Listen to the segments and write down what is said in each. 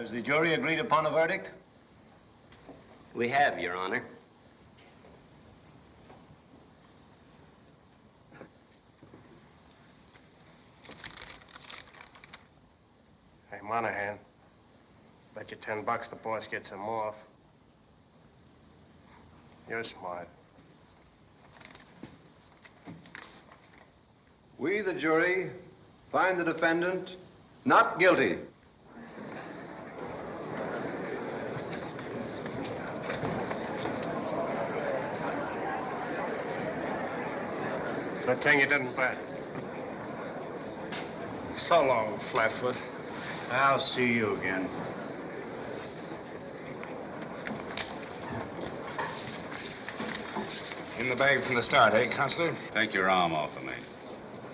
Has the jury agreed upon a verdict? We have, Your Honor. Hey, Monahan, bet you $10 the boss gets him off. You're smart. We, the jury, find the defendant not guilty. Good thing you didn't bet. So long, Flatfoot. I'll see you again. In the bag from the start, eh, Counselor? Take your arm off of me.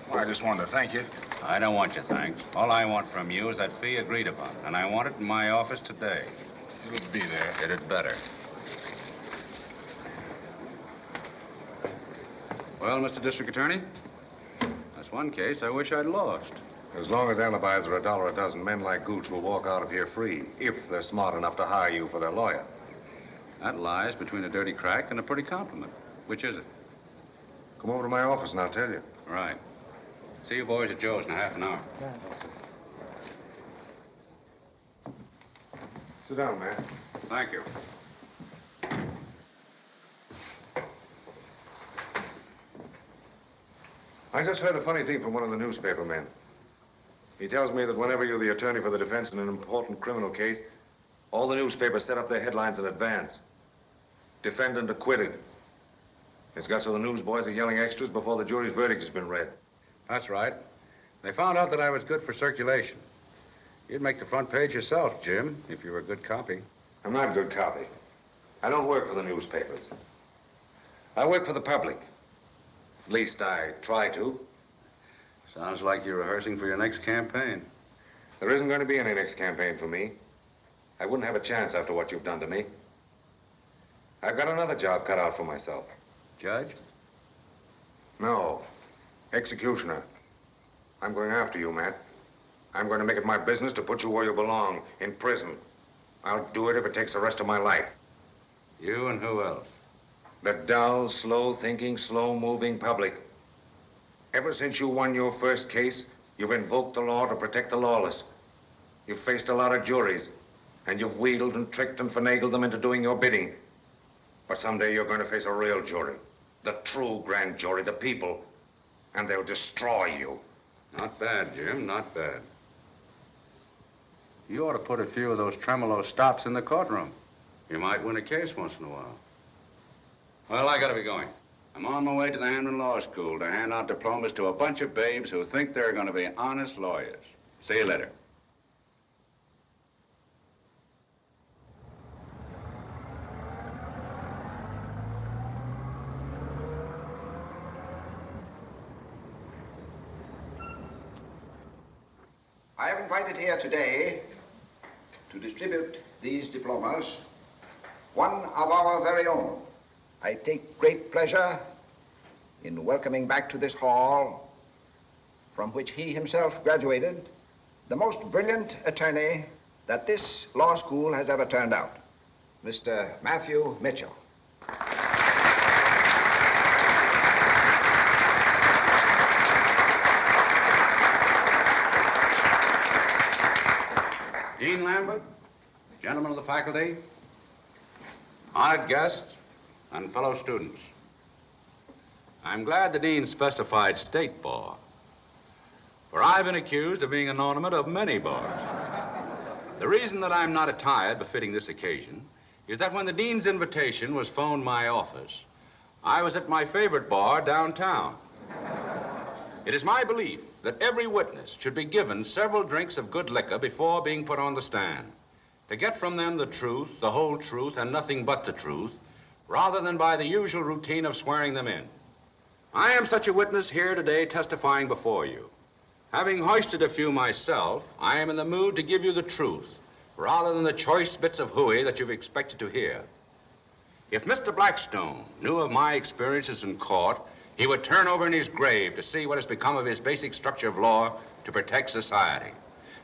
Well, I just wanted to thank you. I don't want your thanks. All I want from you is that fee agreed upon, and I want it in my office today. It'll be there. It had better. Well, Mr. District Attorney, that's one case I wish I'd lost. As long as alibis are $1 a dozen, men like Gooch will walk out of here free, if they're smart enough to hire you for their lawyer. That lies between a dirty crack and a pretty compliment. Which is it? Come over to my office and I'll tell you. Right. See you boys at Joe's in a half an hour. Sit down, man. Thank you. I just heard a funny thing from one of the newspaper men. He tells me that whenever you're the attorney for the defense in an important criminal case, all the newspapers set up their headlines in advance. Defendant acquitted. It's got so the newsboys are yelling extras before the jury's verdict has been read. That's right. They found out that I was good for circulation. You'd make the front page yourself, Jim, if you were a good copy. I'm not good copy. I don't work for the newspapers. I work for the public. At least I try to. Sounds like you're rehearsing for your next campaign. There isn't going to be any next campaign for me. I wouldn't have a chance after what you've done to me. I've got another job cut out for myself. Judge? No. Executioner. I'm going after you, Matt. I'm going to make it my business to put you where you belong, in prison. I'll do it if it takes the rest of my life. You and who else? The dull, slow-thinking, slow-moving public. Ever since you won your first case, you've invoked the law to protect the lawless. You've faced a lot of juries, and you've wheedled and tricked and finagled them into doing your bidding. But someday you're going to face a real jury, the true grand jury, the people, and they'll destroy you. Not bad, Jim, not bad. You ought to put a few of those tremolo stops in the courtroom. You might win a case once in a while. Well, I gotta be going. I'm on my way to the Hamden Law School to hand out diplomas to a bunch of babes who think they're gonna be honest lawyers. See you later. I have invited here today to distribute these diplomas, one of our very own. I take great pleasure in welcoming back to this hall, from which he himself graduated, the most brilliant attorney that this law school has ever turned out, Mr. Matthew Mitchell. Dean Lambert, gentlemen of the faculty, honored guests, and fellow students. I'm glad the dean specified state bar, for I've been accused of being an ornament of many bars. The reason that I'm not attired befitting this occasion is that when the dean's invitation was phoned my office, I was at my favorite bar downtown. It is my belief that every witness should be given several drinks of good liquor before being put on the stand, to get from them the truth, the whole truth, and nothing but the truth, rather than by the usual routine of swearing them in. I am such a witness here today testifying before you. Having hoisted a few myself, I am in the mood to give you the truth, rather than the choice bits of hooey that you've expected to hear. If Mr. Blackstone knew of my experiences in court, he would turn over in his grave to see what has become of his basic structure of law to protect society.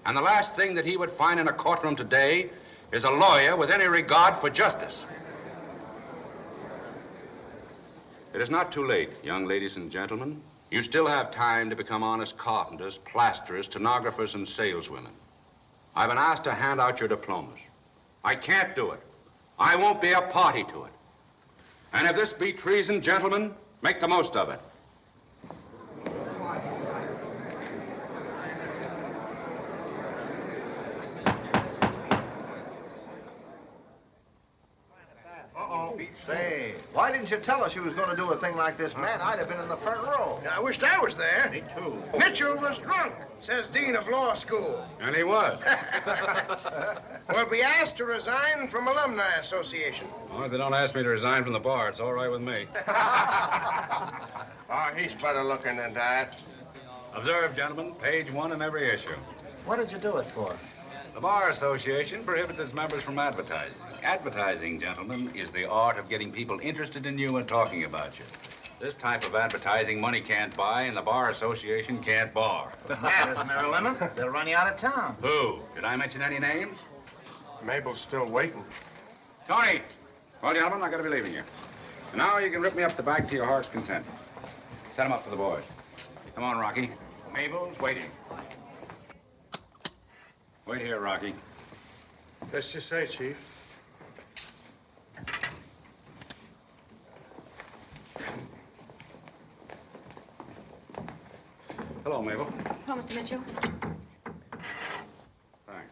And the last thing that he would find in a courtroom today is a lawyer with any regard for justice. It is not too late, young ladies and gentlemen. You still have time to become honest carpenters, plasterers, stenographers, and saleswomen. I've been asked to hand out your diplomas. I can't do it. I won't be a party to it. And if this be treason, gentlemen, make the most of it. Say, why didn't you tell us you was going to do a thing like this, man? I'd have been in the front row. I wished I was there. Me too. Mitchell was drunk, says Dean of Law School. And he was. Will be asked to resign from Alumni Association. As long as they don't ask me to resign from the bar, it's all right with me. Oh, he's better looking than that. Observe, gentlemen, page 1 in every issue. What did you do it for? The Bar Association prohibits its members from advertising. Advertising, gentlemen, is the art of getting people interested in you and talking about you. This type of advertising money can't buy, and the Bar Association can't bar. Man, isn't there a limit? They'll run you out of town. Who? Did I mention any names? Mabel's still waiting. Tony! Well, gentlemen, I gotta be leaving you. And now you can rip me up the back to your heart's content. Set 'em up for the boys. Come on, Rocky. Mabel's waiting. Wait here, Rocky. Just you say, Chief. Hello, Mabel. Hello, Mr. Mitchell. Thanks.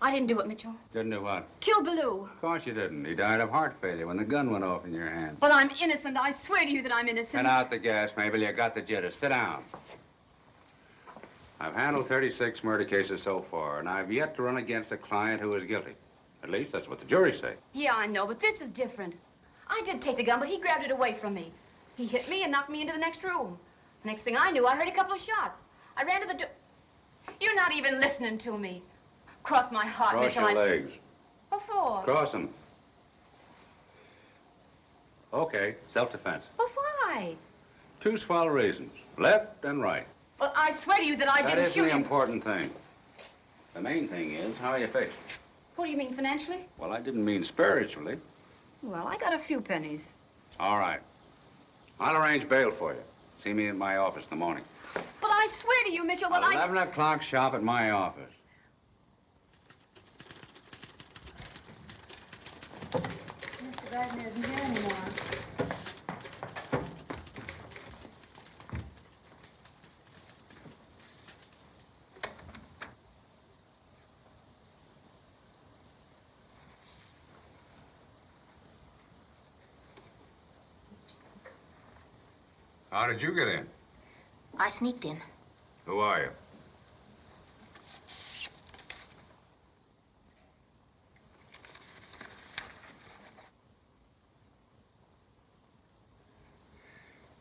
I didn't do it, Mitchell. Didn't do what? Kill Ballou. Of course you didn't. He died of heart failure when the gun went off in your hand. But I'm innocent. I swear to you that I'm innocent. Set out the gas, Mabel. You got the jitters. Sit down. I've handled 36 murder cases so far, and I've yet to run against a client who is guilty. At least that's what the jury say. Yeah, I know, but this is different. I did take the gun, but he grabbed it away from me. He hit me and knocked me into the next room. Next thing I knew, I heard a couple of shots. I ran to the door. You're not even listening to me. Cross my heart, Cross Mitchell. your legs. What for? Cross them. Okay, self-defense. But why? 2 swell reasons, left and right. Well, I swear to you that I That didn't isn't shoot the you. important thing. The main thing is, how are you fixed? What do you mean, financially? Well, I didn't mean spiritually. Well, I got a few pennies. All right. I'll arrange bail for you. See me at my office in the morning. But I swear to you, Mitchell, that 11 o'clock sharp at my office. Mr. Gardner isn't here anymore. How did you get in? I sneaked in. Who are you?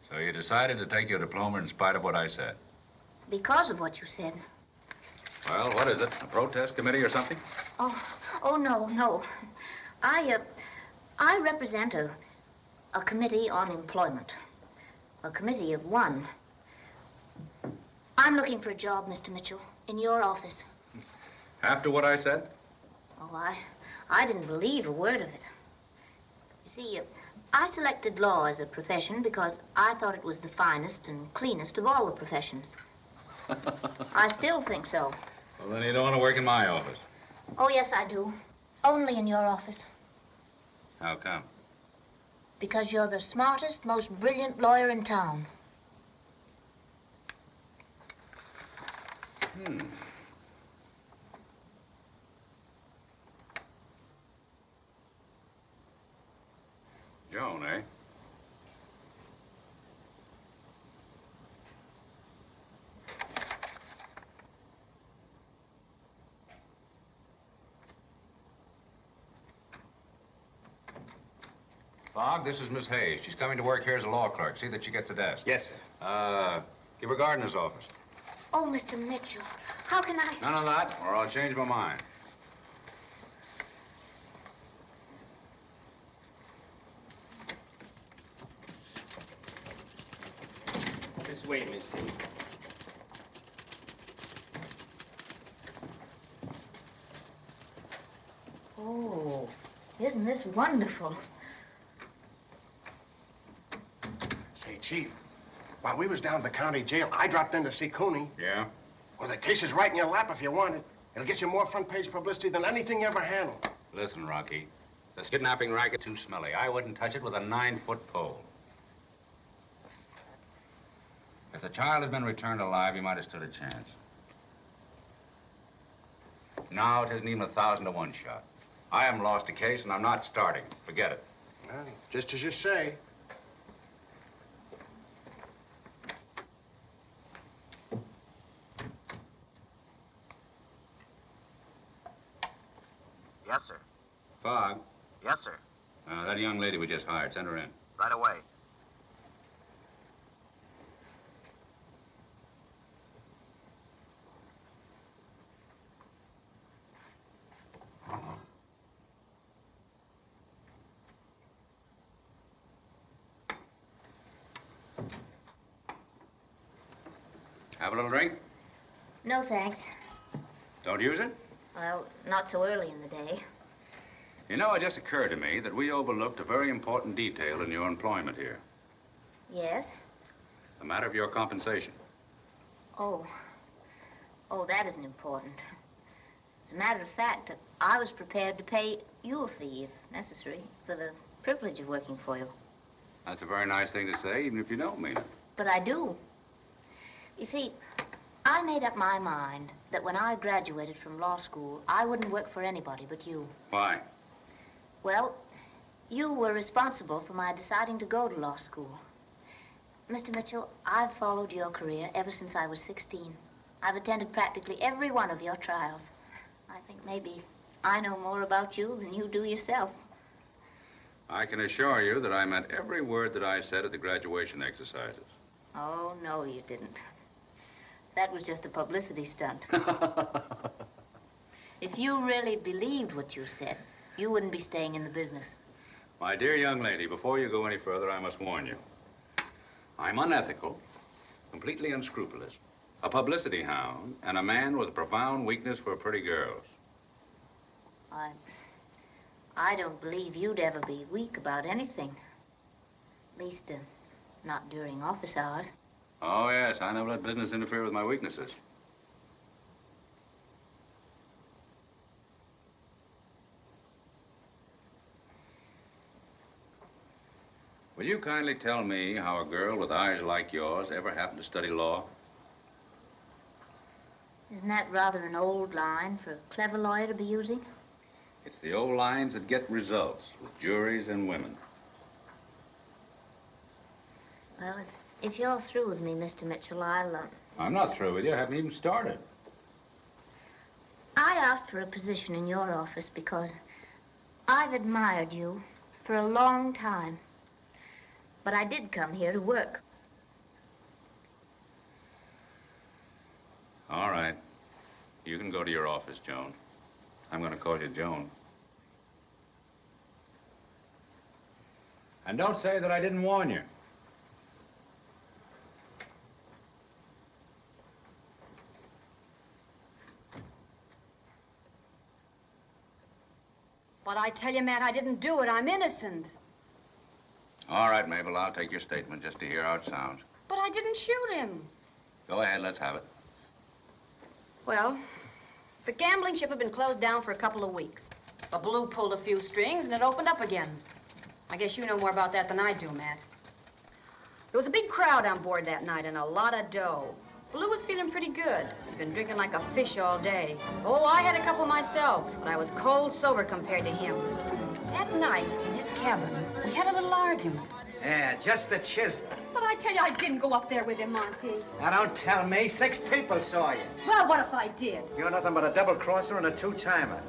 So you decided to take your diploma in spite of what I said? Because of what you said. Well, what is it? A protest committee or something? Oh, no. I represent a committee on employment. A committee of one. I'm looking for a job, Mr. Mitchell, in your office. After what I said? Oh, I didn't believe a word of it. You see, I selected law as a profession because I thought it was the finest and cleanest of all the professions. I still think so. Well, then you don't want to work in my office. Oh, yes, I do. Only in your office. How come? Because you're the smartest, most brilliant lawyer in town. Joan, eh? Fogg, this is Miss Hayes. She's coming to work here as a law clerk. See that she gets a desk. Yes, sir. Give her Gardner's office. Oh, Mr. Mitchell, how can I... None of that, or I'll change my mind. way, mister. Oh, isn't this wonderful? Say, Chief, while we was down at the county jail, I dropped in to see Cooney. Yeah? Well, the case is right in your lap if you want it. It'll get you more front-page publicity than anything you ever handled. Listen, Rocky. This kidnapping racket's too smelly. I wouldn't touch it with a 9-foot pole. If the child had been returned alive, he might have stood a chance. Now it isn't even 1,000 to 1 shot. I haven't lost a case, and I'm not starting. Forget it. Well, just as you say. Yes, sir. Fogg, Yes, sir. that young lady we just hired, send her in. Right away. Have a little drink? No, thanks. Don't use it? Well, not so early in the day. You know, it just occurred to me that we overlooked a very important detail in your employment here. Yes? The matter of your compensation. Oh. Oh, that isn't important. As a matter of fact, I was prepared to pay you a fee, if necessary, for the privilege of working for you. That's a very nice thing to say, even if you don't mean it. But I do. You see, I made up my mind that when I graduated from law school, I wouldn't work for anybody but you. Why? Well, you were responsible for my deciding to go to law school. Mr. Mitchell, I've followed your career ever since I was 16. I've attended practically every one of your trials. I think maybe I know more about you than you do yourself. I can assure you that I meant every word that I said at the graduation exercises. Oh, no, you didn't. That was just a publicity stunt. If you really believed what you said, you wouldn't be staying in the business. My dear young lady, before you go any further, I must warn you. I'm unethical, completely unscrupulous, a publicity hound, and a man with a profound weakness for pretty girls. I don't believe you'd ever be weak about anything. At least, not during office hours. Oh, yes, I never let business interfere with my weaknesses. Will you kindly tell me how a girl with eyes like yours ever happened to study law? Isn't that rather an old line for a clever lawyer to be using? It's the old lines that get results with juries and women. Well, if you're through with me, Mr. Mitchell, I'll, I'm not through with you. I haven't even started. I asked for a position in your office because I've admired you for a long time. But I did come here to work. All right. You can go to your office, Joan. I'm going to call you Joan. And don't say that I didn't warn you. But I tell you, Matt, I didn't do it. I'm innocent. All right, Mabel, I'll take your statement just to hear how it sounds. But I didn't shoot him. Go ahead, let's have it. Well, the gambling ship had been closed down for a couple of weeks. The Blue pulled a few strings and it opened up again. I guess you know more about that than I do, Matt. There was a big crowd on board that night and a lot of dough. Blue was feeling pretty good. He'd been drinking like a fish all day. Oh, I had a couple myself, but I was cold sober compared to him. That night, in his cabin, we had a little argument. Yeah, just a chisel. But I tell you, I didn't go up there with him, Monty. Now, don't tell me. 6 people saw you. Well, what if I did? You're nothing but a double-crosser and a two-timer.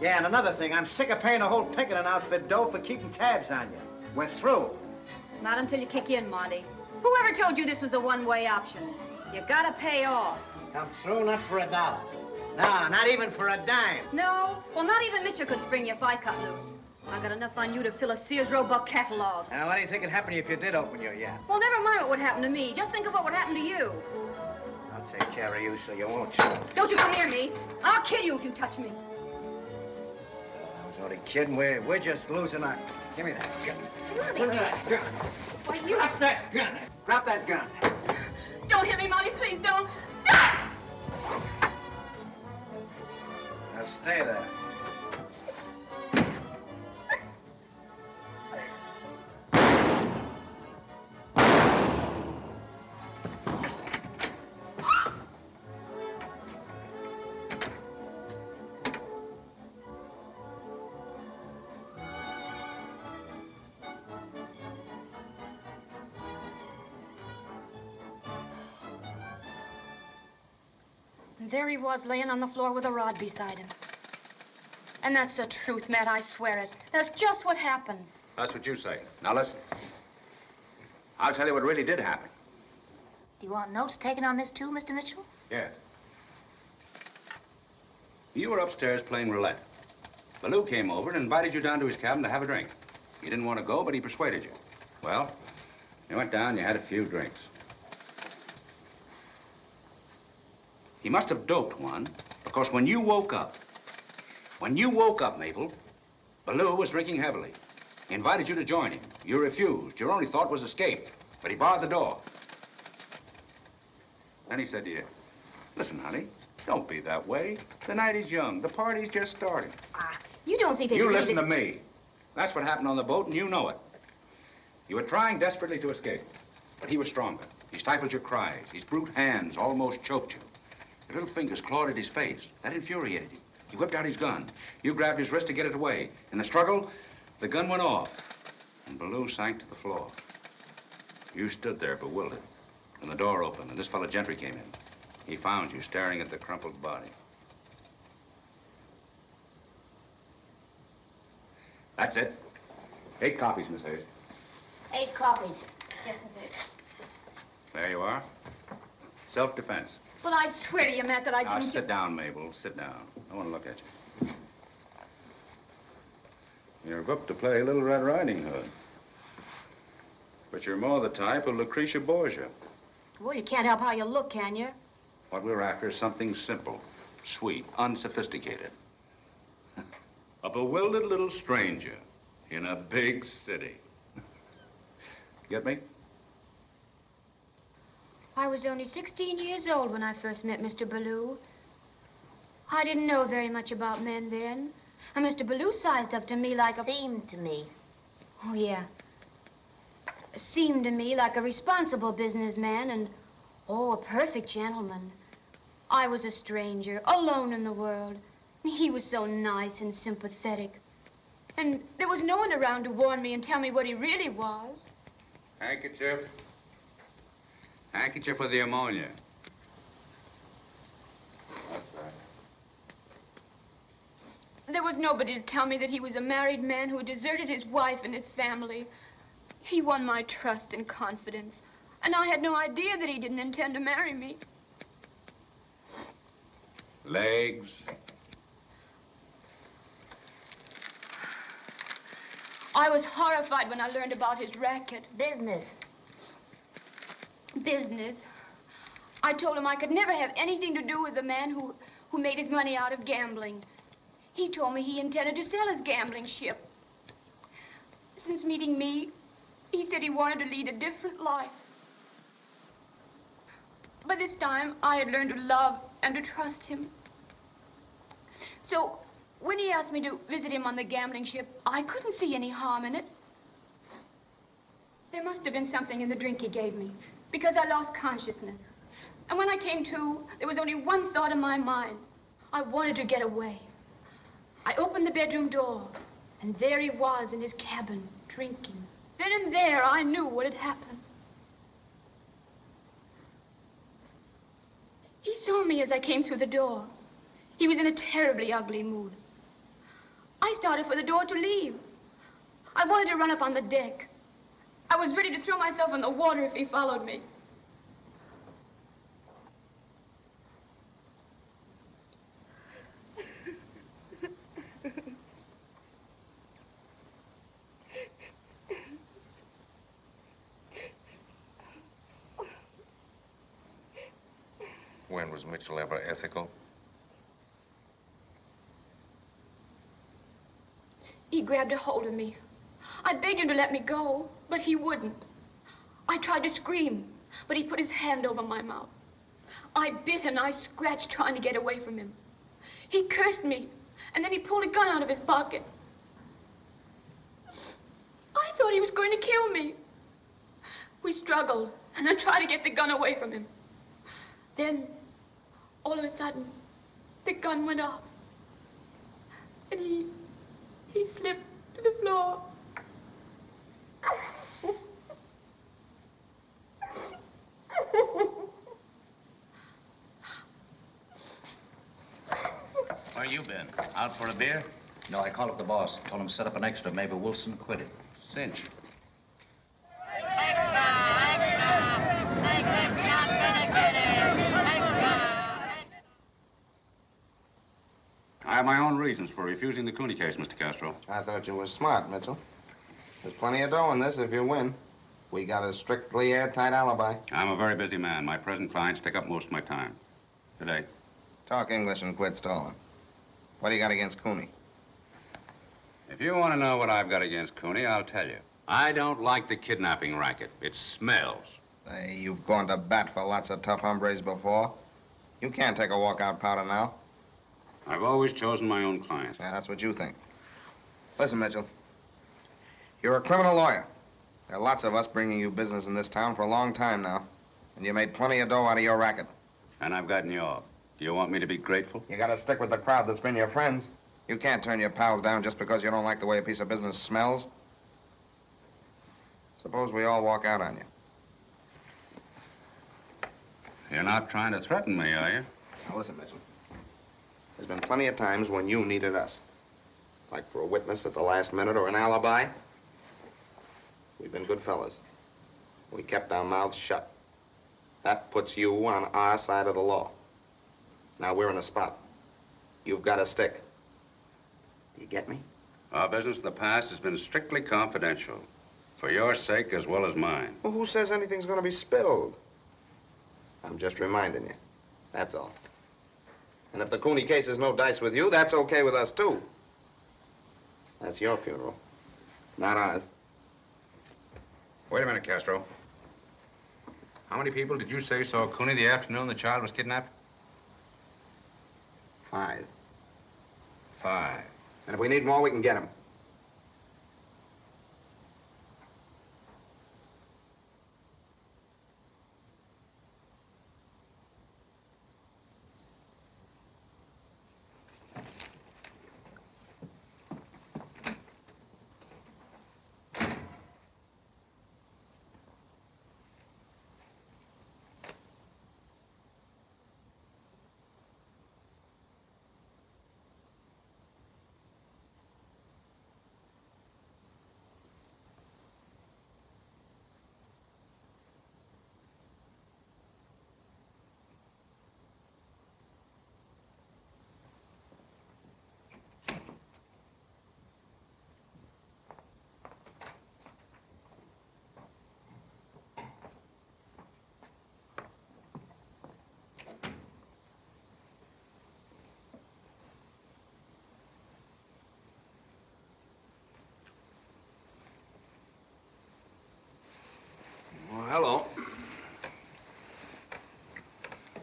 Yeah, and another thing, I'm sick of paying the whole picketing outfit dough for keeping tabs on you. We're through. Not until you kick in, Monty. Whoever told you this was a one-way option? You gotta pay off. Come through, not for $1. No, not even for a dime. No? Well, not even Mitchell could spring you if I cut loose. I got enough on you to fill a Sears Roebuck catalog. Now, what do you think would happen to you if you did open your yap? Well, never mind what would happen to me. Just think of what would happen to you. I'll take care of you so you won't. Don't you come near me. I'll kill you if you touch me. I was only kidding. We're just losing our... Give me that gun. Give me that gun. Why, you... Drop that gun. Drop that gun. Don't hit me, Molly, please don't. Now, stay there. And there he was, laying on the floor with a rod beside him. And that's the truth, Matt, I swear it. That's just what happened. That's what you say. Now listen. I'll tell you what really did happen. Do you want notes taken on this, too, Mr. Mitchell? Yes. You were upstairs playing roulette. Ballou came over and invited you down to his cabin to have a drink. You didn't want to go, but he persuaded you. Well, you went down, you had a few drinks. He must have doped one, because when you woke up, Mabel, Ballou was drinking heavily. He invited you to join him. You refused. Your only thought was escape, but he barred the door. Then he said to you, listen, honey, don't be that way. The night is young. The party's just starting. You don't think that You listen to me. That's what happened on the boat, and you know it. You were trying desperately to escape, but he was stronger. He stifled your cries. His brute hands almost choked you. Your little fingers clawed at his face. That infuriated you. He whipped out his gun. You grabbed his wrist to get it away. In the struggle, the gun went off, and Ballou sank to the floor. You stood there bewildered, and the door opened, and this fellow Gentry came in. He found you staring at the crumpled body. That's it. 8 copies, Miss Hayes. 8 copies. Yes, it is. There you are. Self-defense. Well, I swear to you, Matt, that I Now, didn't... sit down, Mabel. Sit down. I want to look at you. You're booked to play Little Red Riding Hood. But you're more the type of Lucretia Borgia. Well, you can't help how you look, can you? What we're after is something simple, sweet, unsophisticated. A bewildered little stranger in a big city. Get me? I was only 16 years old when I first met Mr. Ballou. I didn't know very much about men then. And Mr. Ballou sized up to me like a... Seemed to me. Oh, yeah. Seemed to me like a responsible businessman and, oh, a perfect gentleman. I was a stranger, alone in the world. He was so nice and sympathetic. And there was no one around to warn me and tell me what he really was. Handkerchief. Handkerchief for the ammonia. That's right. There was nobody to tell me that he was a married man who had deserted his wife and his family. He won my trust and confidence, and I had no idea that he didn't intend to marry me. Legs. I was horrified when I learned about his racket. Business. Business. I told him I could never have anything to do with the man who made his money out of gambling. He told me he intended to sell his gambling ship. Since meeting me, he said he wanted to lead a different life. By this time, I had learned to love and to trust him. So, when he asked me to visit him on the gambling ship, I couldn't see any harm in it. There must have been something in the drink he gave me, because I lost consciousness. And when I came to, there was only one thought in my mind. I wanted to get away. I opened the bedroom door, and there he was in his cabin, drinking. Then and there, I knew what had happened. He saw me as I came through the door. He was in a terribly ugly mood. I started for the door to leave. I wanted to run up on the deck. I was ready to throw myself in the water if he followed me. Was Mitchell ever ethical? He grabbed a hold of me. I begged him to let me go, but he wouldn't. I tried to scream, but he put his hand over my mouth. I bit and I scratched trying to get away from him. He cursed me, and then he pulled a gun out of his pocket. I thought he was going to kill me. We struggled, and I tried to get the gun away from him. Then, all of a sudden, the gun went off. And he slipped to the floor. Where you been? Out for a beer? No, I called up the boss. Told him to set up an extra. Maybe Wilson quit it. Cinch. I have my own reasons for refusing the Cooney case, Mr. Castro. I thought you were smart, Mitchell. There's plenty of dough in this if you win. We got a strictly airtight alibi. I'm a very busy man. My present clients take up most of my time. Today. Talk English and quit stalling. What do you got against Cooney? If you want to know what I've got against Cooney, I'll tell you. I don't like the kidnapping racket. It smells. Hey, you've gone to bat for lots of tough hombres before. You can't take a walkout powder now. I've always chosen my own clients. Yeah, that's what you think. Listen, Mitchell. You're a criminal lawyer. There are lots of us bringing you business in this town for a long time now. And you made plenty of dough out of your racket. And I've gotten you off. Do you want me to be grateful? You gotta stick with the crowd that's been your friends. You can't turn your pals down just because you don't like the way a piece of business smells. Suppose we all walk out on you. You're not trying to threaten me, are you? Now listen, Mitchell. There's been plenty of times when you needed us. Like for a witness at the last minute or an alibi. We've been good fellas. We kept our mouths shut. That puts you on our side of the law. Now we're in a spot. You've got to stick. Do you get me? Our business in the past has been strictly confidential. For your sake as well as mine. Well, who says anything's going to be spilled? I'm just reminding you. That's all. And if the Cooney case is no dice with you, that's okay with us, too. That's your funeral, not ours. Wait a minute, Castro. How many people did you say saw Cooney the afternoon the child was kidnapped? 5. 5. And if we need more, we can get them. Well, hello.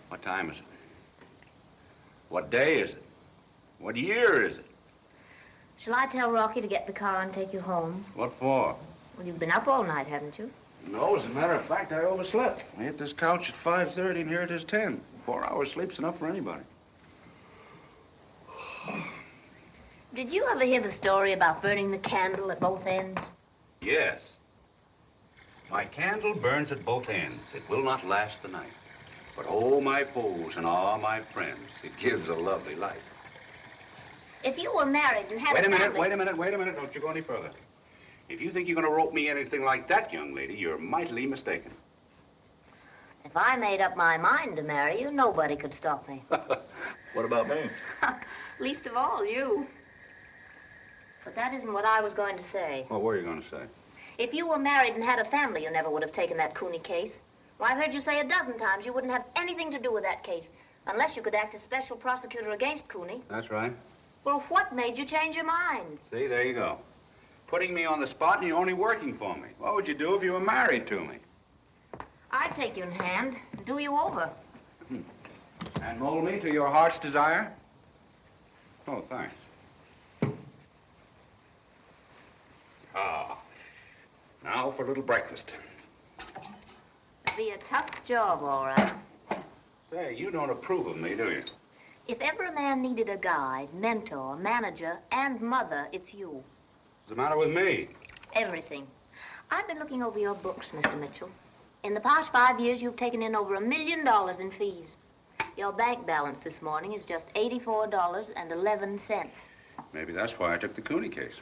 What time is it? What day is it? What year is it? Shall I tell Rocky to get the car and take you home? What for? Well, you've been up all night, haven't you? No, as a matter of fact, I overslept. I hit this couch at 5:30 and here it is 10. 4 hours sleep's enough for anybody. Did you ever hear the story about burning the candle at both ends? Yes. My candle burns at both ends. It will not last the night. But oh, my foes and all my friends, it gives a lovely light. If you were married and had Wait a minute, family... wait a minute, wait a minute. Don't you go any further. If you think you're going to rope me anything like that, young lady, you're mightily mistaken. If I made up my mind to marry you, nobody could stop me. What about me? Least of all, you. But that isn't what I was going to say. What were you going to say? If you were married and had a family, you never would have taken that Cooney case. Well, I've heard you say a dozen times you wouldn't have anything to do with that case. Unless you could act as special prosecutor against Cooney. That's right. Well, what made you change your mind? See, there you go. Putting me on the spot and you're only working for me. What would you do if you were married to me? I'd take you in hand and do you over. And mold me to your heart's desire? Oh, thanks. Ah, now for a little breakfast. It'd be a tough job, all right. Say, you don't approve of me, do you? If ever a man needed a guide, mentor, manager, and mother, it's you. What's the matter with me? Everything. I've been looking over your books, Mr. Mitchell. In the past 5 years, you've taken in over $1 million in fees. Your bank balance this morning is just $84.11. Maybe that's why I took the Cooney case.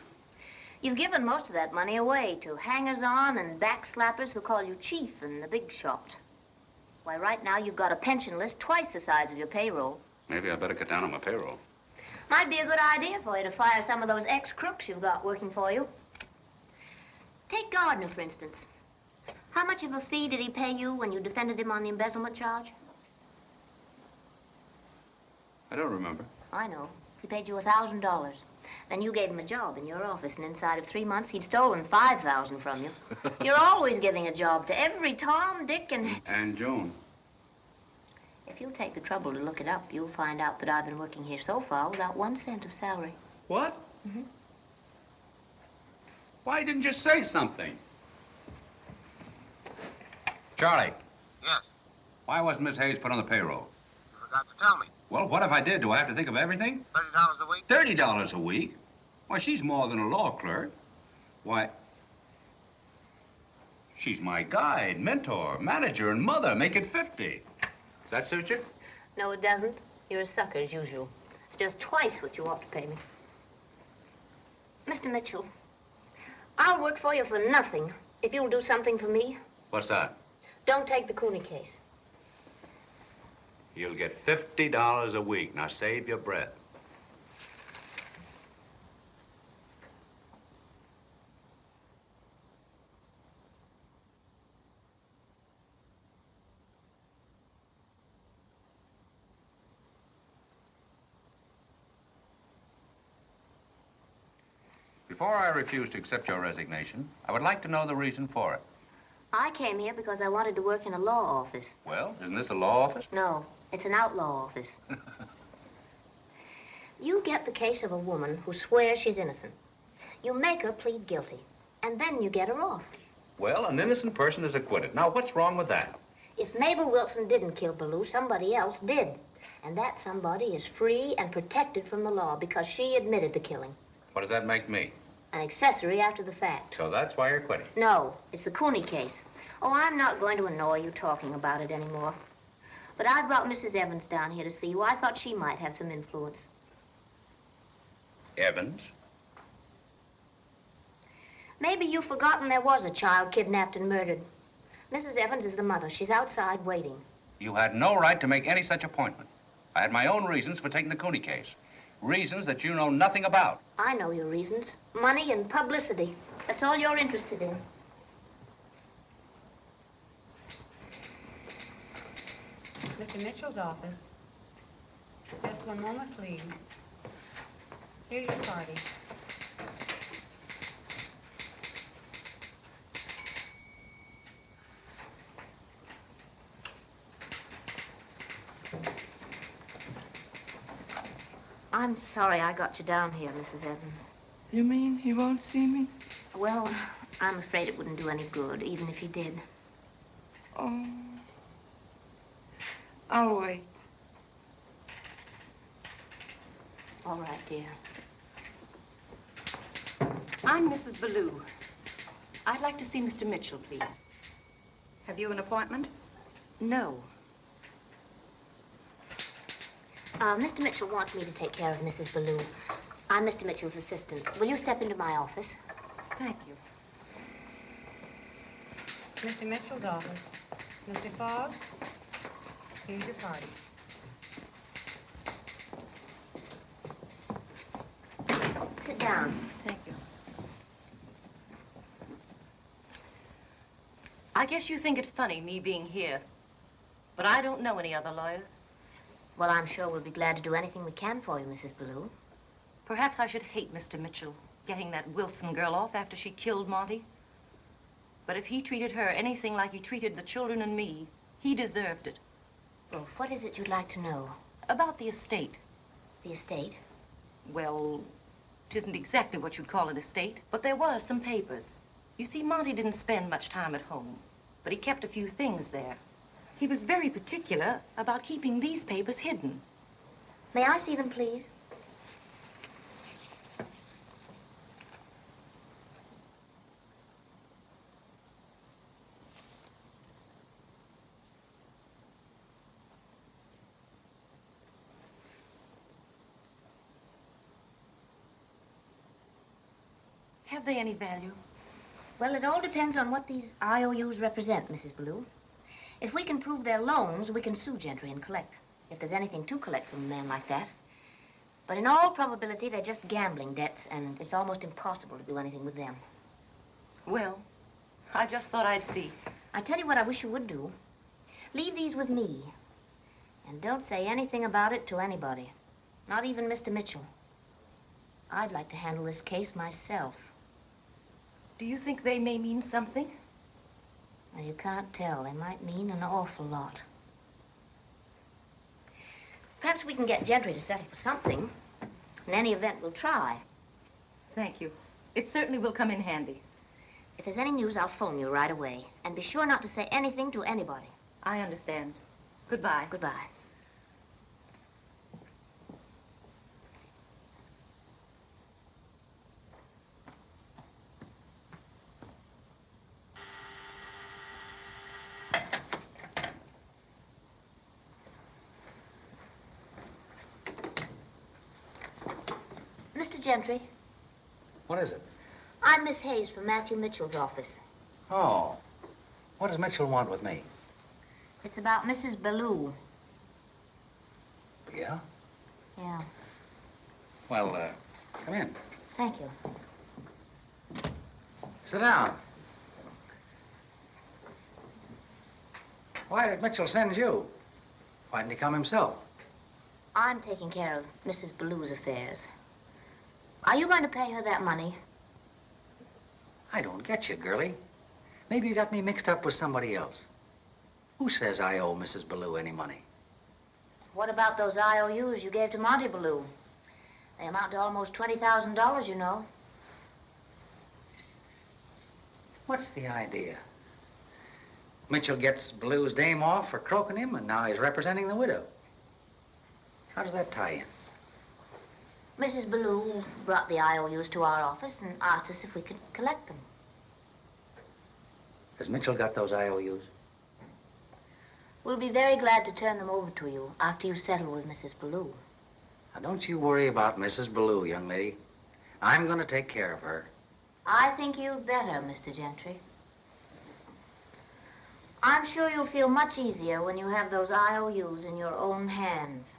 You've given most of that money away to hangers-on and backslappers who call you chief in the big shot. Why, right now, you've got a pension list twice the size of your payroll. Maybe I better cut down on my payroll. Might be a good idea for you to fire some of those ex-crooks you've got working for you. Take Gardner, for instance. How much of a fee did he pay you when you defended him on the embezzlement charge? I don't remember. I know. He paid you $1,000. Then you gave him a job in your office, and inside of 3 months, he'd stolen $5,000 from you. You're always giving a job to every Tom, Dick, and... And Joan. If you'll take the trouble to look it up, you'll find out that I've been working here so far without 1 cent of salary. What? Mm-hmm. Why didn't you say something? Charlie. Yes? Why wasn't Miss Hayes put on the payroll? You forgot to tell me. Well, what if I did? Do I have to think of everything? $30 a week? $30 a week? Why, she's more than a law clerk. Why, she's my guide, mentor, manager, and mother. Make it 50. Does that suit you? No, it doesn't. You're a sucker, as usual. It's just twice what you ought to pay me. Mr. Mitchell, I'll work for you for nothing if you'll do something for me. What's that? Don't take the Cooney case. You'll get $50 a week. Now save your breath. Before I refuse to accept your resignation, I would like to know the reason for it. I came here because I wanted to work in a law office. Well, isn't this a law office? No, it's an outlaw office. You get the case of a woman who swears she's innocent. You make her plead guilty, and then you get her off. Well, an innocent person is acquitted. Now, what's wrong with that? If Mabel Wilson didn't kill Ballou, somebody else did. And that somebody is free and protected from the law because she admitted the killing. What does that make me? An accessory after the fact. So that's why you're quitting? No, it's the Cooney case. Oh, I'm not going to annoy you talking about it anymore. But I brought Mrs. Evans down here to see you. I thought she might have some influence. Evans? Maybe you've forgotten there was a child kidnapped and murdered. Mrs. Evans is the mother. She's outside waiting. You had no right to make any such appointment. I had my own reasons for taking the Cooney case. Reasons that you know nothing about. I know your reasons. Money and publicity. That's all you're interested in. Mr. Mitchell's office. Just one moment, please. Here's your party. I'm sorry I got you down here, Mrs. Evans. You mean he won't see me? Well, I'm afraid it wouldn't do any good, even if he did. Oh. I'll wait. All right, dear. I'm Mrs. Ballou. I'd like to see Mr. Mitchell, please. Have you an appointment? No. Mr. Mitchell wants me to take care of Mrs. Ballou. I'm Mr. Mitchell's assistant. Will you step into my office? Thank you. Mr. Mitchell's office. Mr. Fogg, here's your party. Sit down. Thank you. I guess you think it funny, me being here. But I don't know any other lawyers. Well, I'm sure we'll be glad to do anything we can for you, Mrs. Ballou. Perhaps I should hate Mr. Mitchell, getting that Wilson girl off after she killed Monty. But if he treated her anything like he treated the children and me, he deserved it. Well, what is it you'd like to know? About the estate. The estate? Well, it isn't exactly what you'd call an estate, but there was some papers. You see, Monty didn't spend much time at home, but he kept a few things there. He was very particular about keeping these papers hidden. May I see them, please? Have they any value? Well, it all depends on what these IOUs represent, Mrs. Ballou. If we can prove they're loans, we can sue Gentry and collect, if there's anything to collect from a man like that. But in all probability, they're just gambling debts, and it's almost impossible to do anything with them. Well, I just thought I'd see. I tell you what I wish you would do. Leave these with me, and don't say anything about it to anybody, not even Mr. Mitchell. I'd like to handle this case myself. Do you think they may mean something? Well, you can't tell. They might mean an awful lot. Perhaps we can get Gentry to settle for something. In any event, we'll try. Thank you. It certainly will come in handy. If there's any news, I'll phone you right away. And be sure not to say anything to anybody. I understand. Goodbye. Goodbye. Mr. Gentry. What is it? I'm Miss Hayes from Matthew Mitchell's office. Oh. What does Mitchell want with me? It's about Mrs. Ballou. Yeah? Yeah. Well, come in. Thank you. Sit down. Why did Mitchell send you? Why didn't he come himself? I'm taking care of Mrs. Ballou's affairs. Are you going to pay her that money? I don't get you, girlie. Maybe you got me mixed up with somebody else. Who says I owe Mrs. Ballou any money? What about those IOUs you gave to Monty Ballou? They amount to almost $20,000, you know. What's the idea? Mitchell gets Ballou's dame off for croaking him, and now he's representing the widow. How does that tie in? Mrs. Ballou brought the IOUs to our office and asked us if we could collect them. Has Mitchell got those IOUs? We'll be very glad to turn them over to you after you settle with Mrs. Ballou. Now, don't you worry about Mrs. Ballou, young lady. I'm going to take care of her. I think you'd better, Mr. Gentry. I'm sure you'll feel much easier when you have those IOUs in your own hands.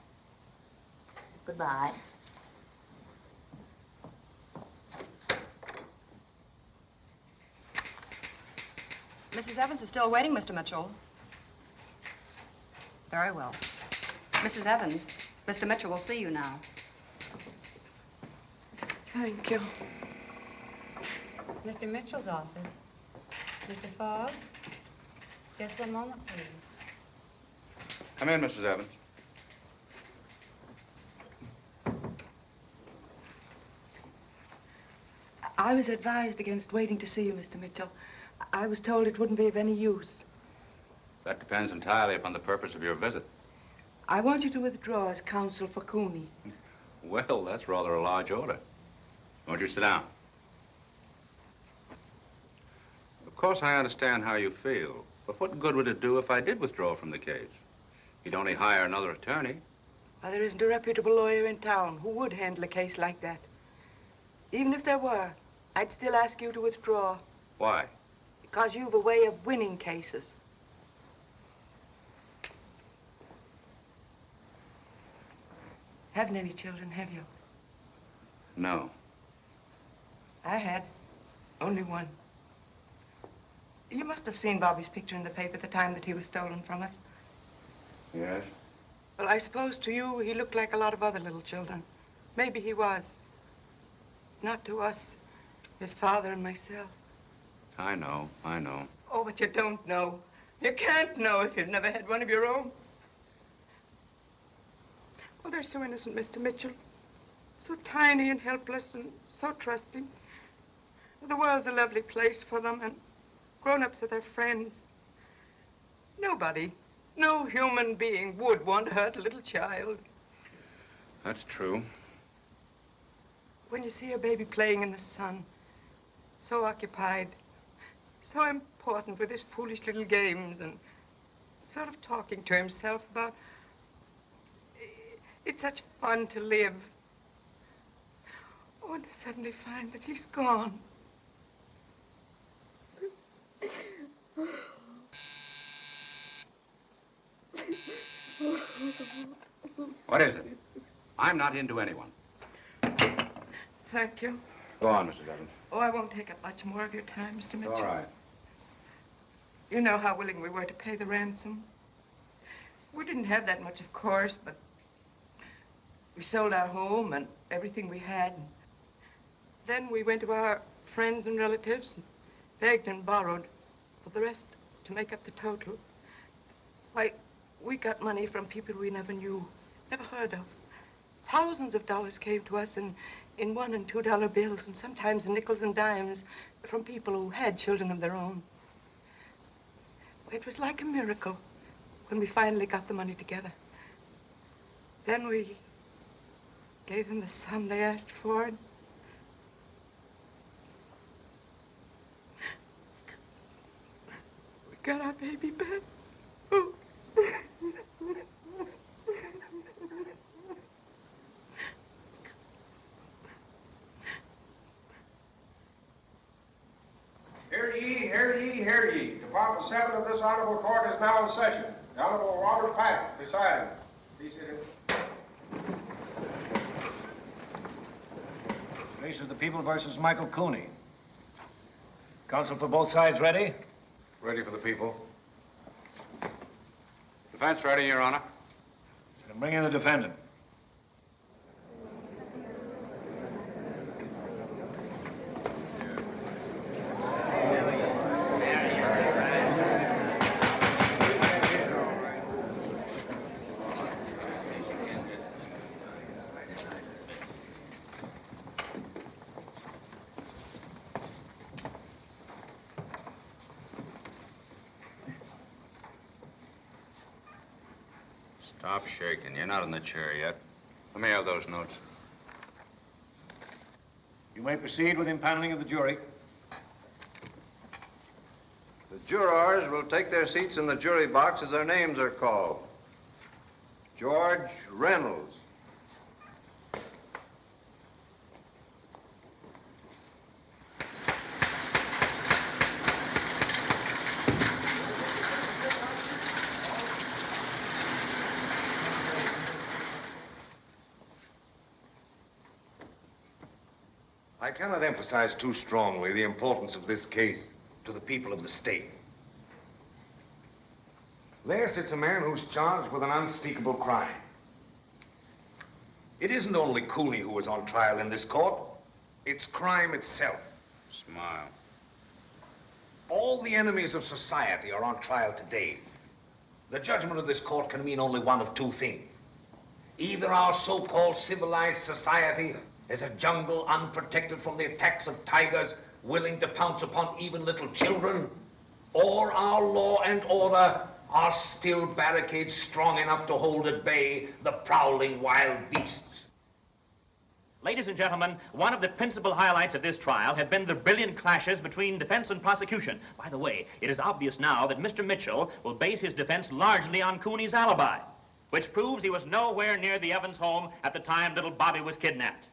Goodbye. Mrs. Evans is still waiting, Mr. Mitchell. Very well. Mrs. Evans, Mr. Mitchell will see you now. Thank you. Mr. Mitchell's office. Mr. Fogg, just one moment, please. Come in, Mrs. Evans. I was advised against waiting to see you, Mr. Mitchell. I was told it wouldn't be of any use. That depends entirely upon the purpose of your visit. I want you to withdraw as counsel for Cooney. Well, that's rather a large order. Won't you sit down? Of course, I understand how you feel, but what good would it do if I did withdraw from the case? You'd only hire another attorney. Well, there isn't a reputable lawyer in town who would handle a case like that. Even if there were, I'd still ask you to withdraw. Why? Because you've a way of winning cases. Haven't any children, have you? No. I had. Only one. You must have seen Bobby's picture in the paper at the time that he was stolen from us. Yes? Well, I suppose to you he looked like a lot of other little children. Maybe he was. Not to us, his father and myself. I know. Oh, but you don't know. You can't know if you've never had one of your own. Oh, they're so innocent, Mr. Mitchell. So tiny and helpless and so trusting. The world's a lovely place for them, and grown-ups are their friends. Nobody, no human being would want to hurt a little child. That's true. When you see a baby playing in the sun, so occupied, so important with his foolish little games and sort of talking to himself about, it's such fun to live. Oh, and to suddenly find that he's gone. What is it? I'm not into anyone. Thank you. Go on, Mrs. Evans. Oh, I won't take up much more of your time, Mr. Mitchell. All right. You know how willing we were to pay the ransom. We didn't have that much, of course, but we sold our home and everything we had. Then we went to our friends and relatives and begged and borrowed for the rest to make up the total. Why, we got money from people we never knew, never heard of. Thousands of dollars came to us in $1 and $2 bills, and sometimes in nickels and dimes from people who had children of their own. It was like a miracle when we finally got the money together. Then we gave them the sum they asked for. And we got our baby back. Oh. Hear ye, hear ye, hear ye. Department 7 of this honorable court is now in session. The Honorable Robert Pack presiding. Be seated. Case of the People versus Michael Cooney. Counsel for both sides ready? Ready for the people. Defense ready, Your Honor. And bring in the defendant. Stop shaking. You're not in the chair yet. Let me have those notes. You may proceed with impaneling of the jury. The jurors will take their seats in the jury box as their names are called. George Reynolds. I cannot emphasize too strongly the importance of this case to the people of the state. There sits a man who's charged with an unspeakable crime. It isn't only Cooney who is on trial in this court. It's crime itself. Smile. All the enemies of society are on trial today. The judgment of this court can mean only one of two things. Either our so-called civilized society is a jungle unprotected from the attacks of tigers willing to pounce upon even little children, or our law and order are still barricades strong enough to hold at bay the prowling wild beasts. Ladies and gentlemen, one of the principal highlights of this trial have been the brilliant clashes between defense and prosecution. By the way, it is obvious now that Mr. Mitchell will base his defense largely on Cooney's alibi, which proves he was nowhere near the Evans home at the time little Bobby was kidnapped.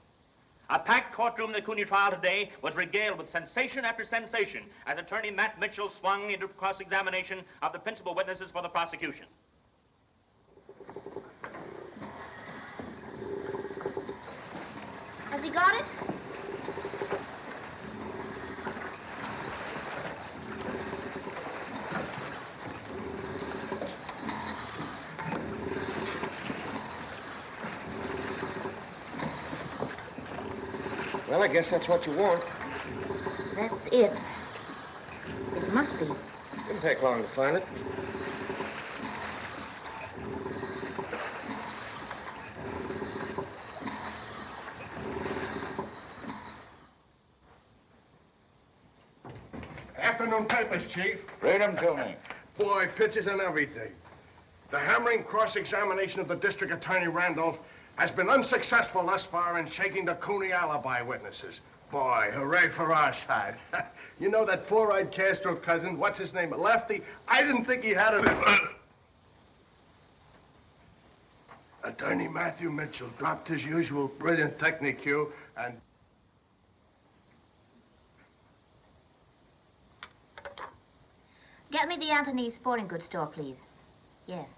A packed courtroom in the Cooney trial today was regaled with sensation after sensation as attorney Matt Mitchell swung into cross-examination of the principal witnesses for the prosecution. Has he got it? Well, I guess that's what you want. That's it. It must be. Didn't take long to find it. Afternoon papers, Chief. Read them to me. Boy, pictures and everything. The hammering cross-examination of the District Attorney Randolph has been unsuccessful thus far in shaking the Cooney alibi witnesses. Boy, hooray for our side. You know that four-eyed Castro cousin, what's his name, Lefty? I didn't think he had it. Attorney Matthew Mitchell dropped his usual brilliant technique cue and... Get me the Anthony Sporting Goods store, please. Yes.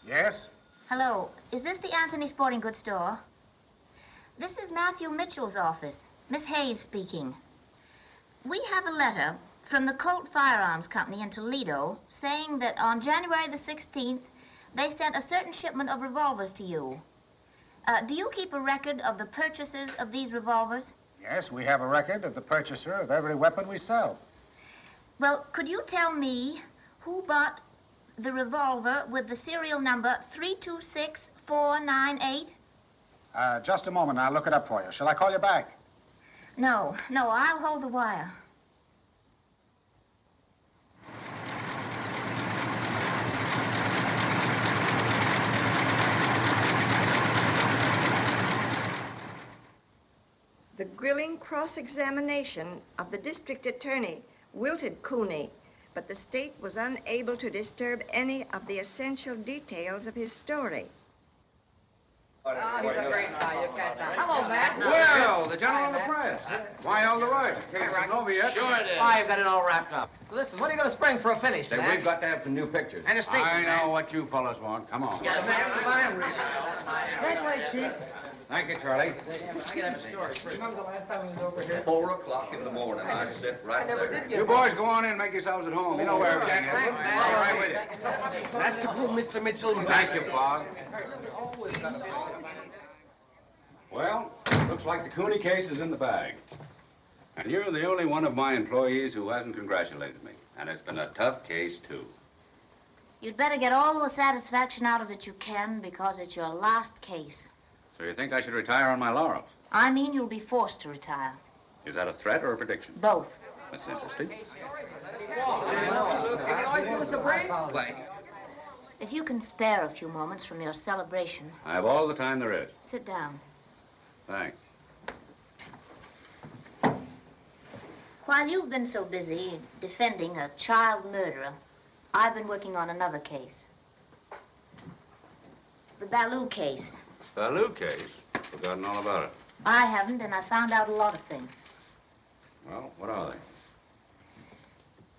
Yes? Hello. Is this the Anthony Sporting Goods store? This is Matthew Mitchell's office. Miss Hayes speaking. We have a letter from the Colt Firearms Company in Toledo saying that on January the 16th, they sent a certain shipment of revolvers to you. Do you keep a record of the purchases of these revolvers? Yes, we have a record of the purchaser of every weapon we sell. Well, could you tell me who bought the revolver with the serial number 326498? Just a moment. I'll look it up for you. Shall I call you back? No, I'll hold the wire. The grilling cross-examination of the district attorney wilted Cooney, but the state was unable to disturb any of the essential details of his story. Oh, he's a great guy. You can't find him. Hello, Matt. Well, the gentleman of the press. Why all the rush? The case isn't over yet. Sure it is. Why, I've got it all wrapped up. Listen, when are you going to spring for a finish, Say, Matt? we've got to have some new pictures. And a statement, I Matt. know what you fellas want. Come on. Yes, ma'am. Right away, Chief. Thank you, Charlie. Remember the last time we was over here? 4 o'clock in the morning. I sit right there. You boys go on in, make yourselves at home. You know where everything is. Thanks, man. All right with you. That's to prove Mr. Mitchell. Thank you, Fogg. Well, looks like the Cooney case is in the bag. And you're the only one of my employees who hasn't congratulated me. And it's been a tough case, too. You'd better get all the satisfaction out of it you can because it's your last case. So you think I should retire on my laurels? I mean you'll be forced to retire. Is that a threat or a prediction? Both. That's interesting. Can you always give us a break? If you can spare a few moments from your celebration, I have all the time there is. sit down. Thanks. While you've been so busy defending a child murderer, I've been working on another case. The Ballou case. Ballou case? Forgotten all about it. I haven't, and I found out a lot of things. Well, what are they?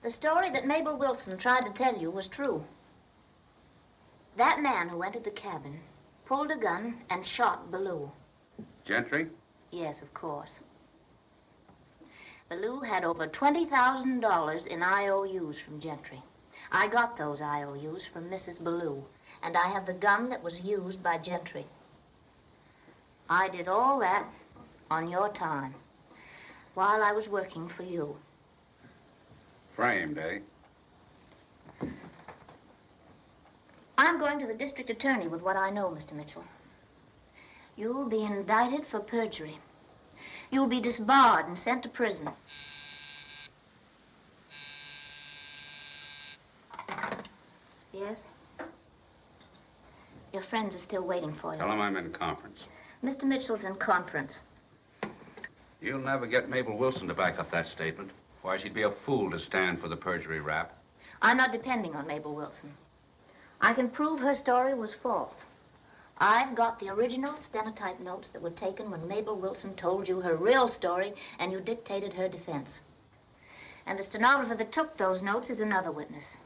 The story that Mabel Wilson tried to tell you was true. That man who entered the cabin pulled a gun and shot Ballou. Gentry? Yes, of course. Ballou had over $20,000 in IOUs from Gentry. I got those IOUs from Mrs. Ballou, and I have the gun that was used by Gentry. I did all that on your time, while I was working for you. Framed, eh? I'm going to the district attorney with what I know, Mr. Mitchell. You'll be indicted for perjury. You'll be disbarred and sent to prison. Yes? Your friends are still waiting for you. Tell him I'm in conference. Mr. Mitchell's in conference. You'll never get Mabel Wilson to back up that statement. Why, she'd be a fool to stand for the perjury rap. I'm not depending on Mabel Wilson. I can prove her story was false. I've got the original stenotype notes that were taken when Mabel Wilson told you her real story and you dictated her defense. And the stenographer that took those notes is another witness.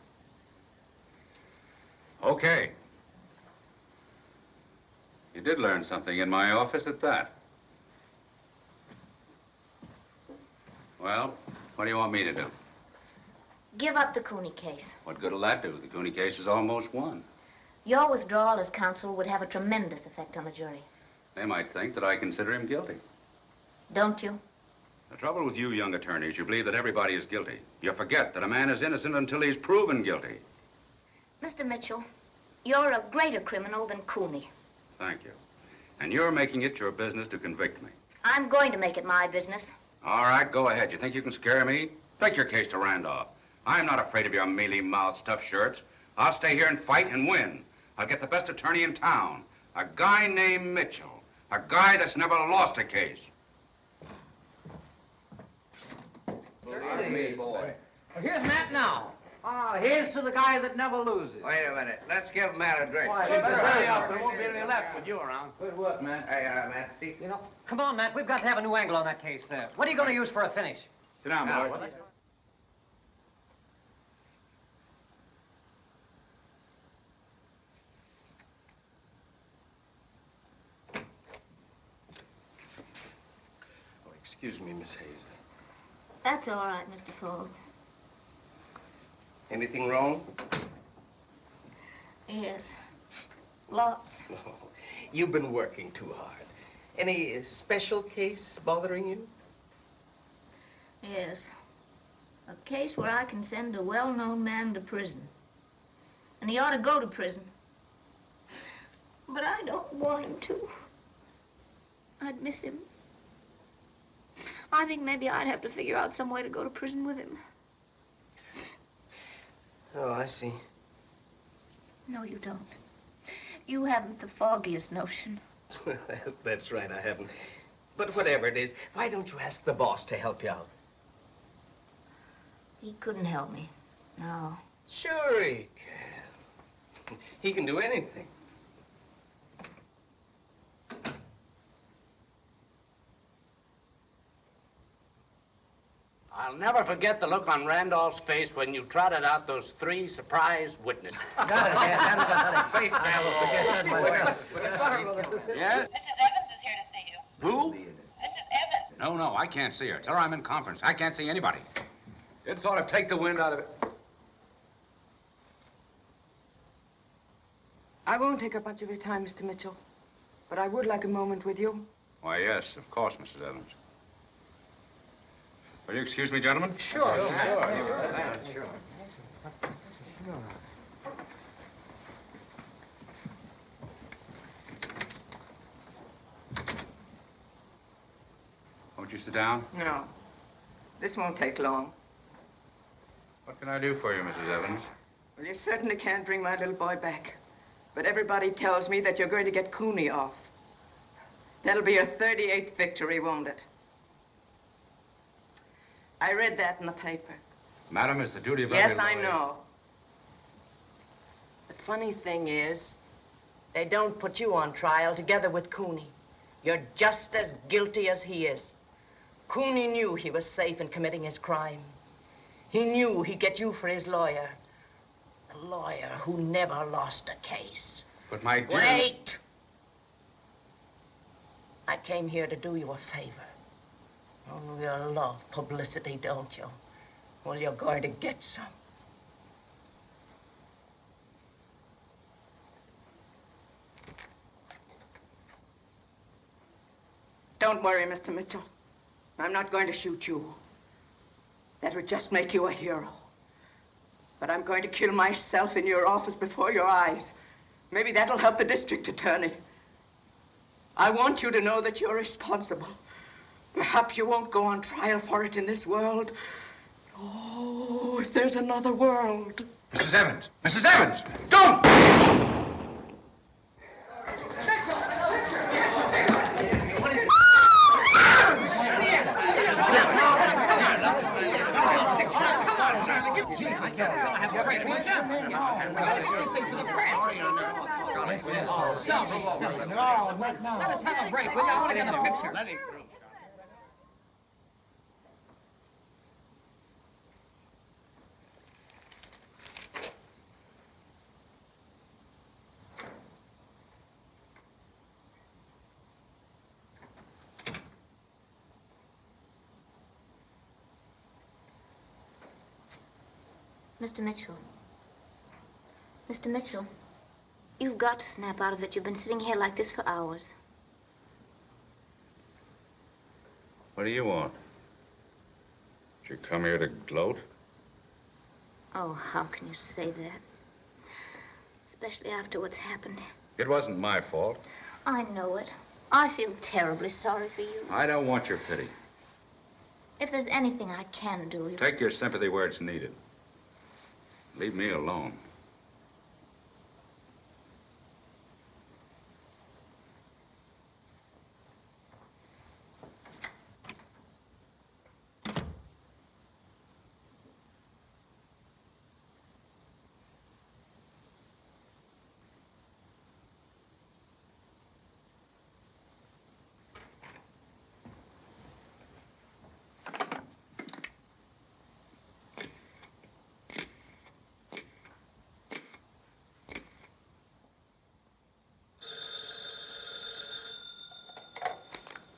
Okay. You did learn something in my office at that. Well, what do you want me to do? Give up the Cooney case. What good will that do? The Cooney case is almost won. Your withdrawal as counsel would have a tremendous effect on the jury. They might think that I consider him guilty. Don't you? The trouble with you young attorneys, you believe that everybody is guilty. You forget that a man is innocent until he's proven guilty. Mr. Mitchell, you're a greater criminal than Cooney. Thank you. And you're making it your business to convict me. I'm going to make it my business. All right, go ahead. You think you can scare me? Take your case to Randolph. I'm not afraid of your mealy-mouthed stuffed shirts. I'll stay here and fight and win. I'll get the best attorney in town. A guy named Mitchell. A guy that's never lost a case. Well, here's Matt now. Here's to the guy that never loses. Wait a minute. Let's give Matt a drink. Why, You better hurry up. There won't be any left with you around. Good work, Matt. Hey, Matt. You know, come on, Matt. We've got to have a new angle on that case. What are you going to use for a finish? Sit down, boy. Oh, excuse me, Miss Hayes. That's all right, Mr. Fogg. Anything wrong? Yes. Lots. Oh, you've been working too hard. Any special case bothering you? Yes. A case where I can send a well-known man to prison. And he ought to go to prison. But I don't want him to. I'd miss him. I think maybe I'd have to figure out some way to go to prison with him. Oh, I see. No, you don't. You haven't the foggiest notion. That's right, I haven't. But whatever it is, why don't you ask the boss to help you out? He couldn't help me. No. Sure he can. He can do anything. I'll never forget the look on Randolph's face when you trotted out those 3 surprise witnesses. Got it, Dad. Faith, I will forget. Yes? Mrs. Evans is here to see you. Who? Mrs. Evans. No, I can't see her. Tell her I'm in conference. I can't see anybody. It sort of take the wind out of it. I won't take up much of your time, Mr. Mitchell, but I would like a moment with you. Why, yes, of course, Mrs. Evans. Will you excuse me, gentlemen? Sure. Won't you sit down? No. This won't take long. What can I do for you, Mrs. Evans? Well, you certainly can't bring my little boy back. But everybody tells me that you're going to get Cooney off. That'll be your 38th victory, won't it? I read that in the paper. Madam, it's the duty of Yes, every I lawyer. know. The funny thing is, they don't put you on trial together with Cooney. You're just as guilty as he is. Cooney knew he was safe in committing his crime. He knew he'd get you for his lawyer. A lawyer who never lost a case. But my dear... Wait! I came here to do you a favor. Oh, you love publicity, don't you? Well, you're going to get some. Don't worry, Mr. Mitchell. I'm not going to shoot you. That would just make you a hero. But I'm going to kill myself in your office before your eyes. Maybe that'll help the district attorney. I want you to know that you're responsible. Perhaps you won't go on trial for it in this world. Oh, if there's another world. Mrs. Evans! Mrs. Evans! Don't! No, let us have a break, will you? I want to get a picture. Mr. Mitchell. Mr. Mitchell. You've got to snap out of it. You've been sitting here like this for hours. What do you want? Did you come here to gloat? Oh, how can you say that? Especially after what's happened. It wasn't my fault. I know it. I feel terribly sorry for you. I don't want your pity. If there's anything I can do, you... Take your sympathy where it's needed. Leave me alone.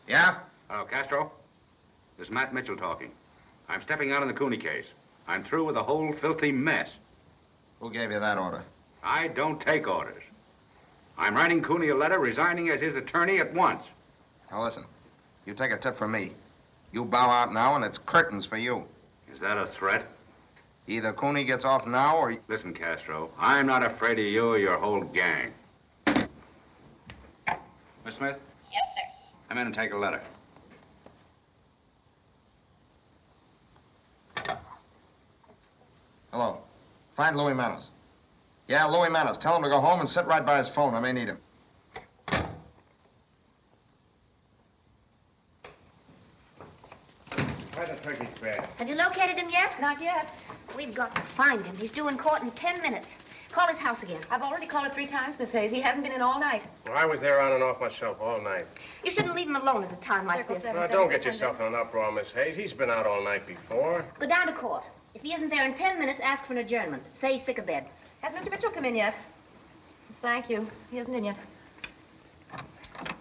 Yeah? Hello, Castro. This is Matt Mitchell talking. I'm stepping out on the Cooney case. I'm through with the whole filthy mess. Who gave you that order? I don't take orders. I'm writing Cooney a letter resigning as his attorney at once. Now listen, you take a tip from me. You bow out now and it's curtains for you. Is that a threat? Either Cooney gets off now or... Listen, Castro, I'm not afraid of you or your whole gang. Miss Smith? Yes, sir. Come in and take a letter. Hello. Find Louis Manos. Yeah, Louis Manos. Tell him to go home and sit right by his phone. I may need him. Try the turkey spread. Have you located him yet? Not yet. We've got to find him. He's due in court in 10 minutes. Call his house again. I've already called it 3 times, Miss Hayes. He hasn't been in all night. Well, I was there on and off myself all night. You shouldn't leave him alone at a time like this. Now, don't get yourself in an uproar, Miss Hayes. He's been out all night before. Go down to court. If he isn't there in 10 minutes, ask for an adjournment. Say he's sick of bed. Has Mr. Mitchell come in yet? Thank you. He isn't in yet.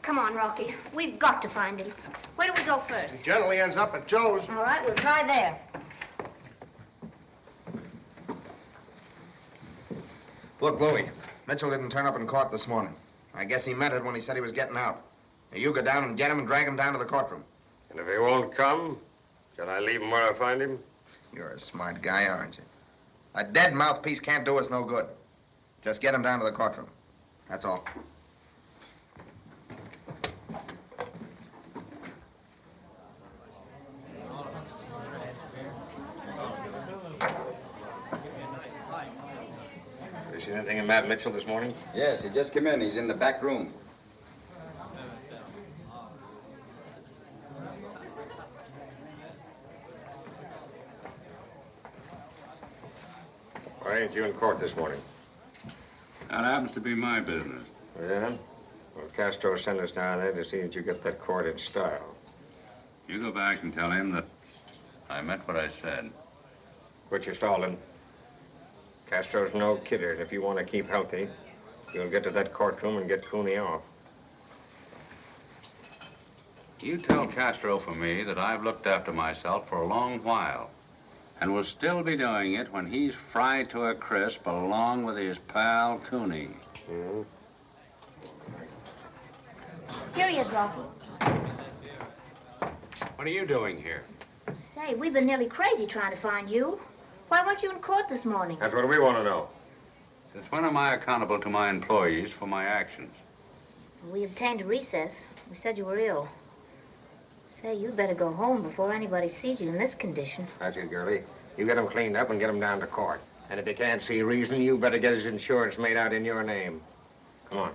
Come on, Rocky. We've got to find him. Where do we go first? He generally ends up at Joe's. All right, we'll try there. Look, Louis, Mitchell didn't turn up in court this morning. I guess he meant it when he said he was getting out. Now, you go down and get him and drag him down to the courtroom. And if he won't come, shall I leave him where I find him? You're a smart guy, aren't you? A dead mouthpiece can't do us no good. Just get him down to the courtroom. That's all. You seen anything of Matt Mitchell this morning? Yes, he just came in. He's in the back room. Why ain't you in court this morning? That happens to be my business. Yeah? Well, Castro sent us down there to see that you get that court in style. You go back and tell him that I meant what I said. Quit your stalling. Castro's no kidder, and if you want to keep healthy, you'll get to that courtroom and get Cooney off. You tell Castro for me that I've looked after myself for a long while and will still be doing it when he's fried to a crisp along with his pal Cooney. Mm-hmm. Here he is, Rocky. What are you doing here? Say, we've been nearly crazy trying to find you. Why weren't you in court this morning? That's what we want to know. Since when am I accountable to my employees for my actions? We obtained a recess. We said you were ill. Say, you'd better go home before anybody sees you in this condition. That's it, girlie. You get him cleaned up and get him down to court. And if you can't see reason, you better get his insurance made out in your name. Come on.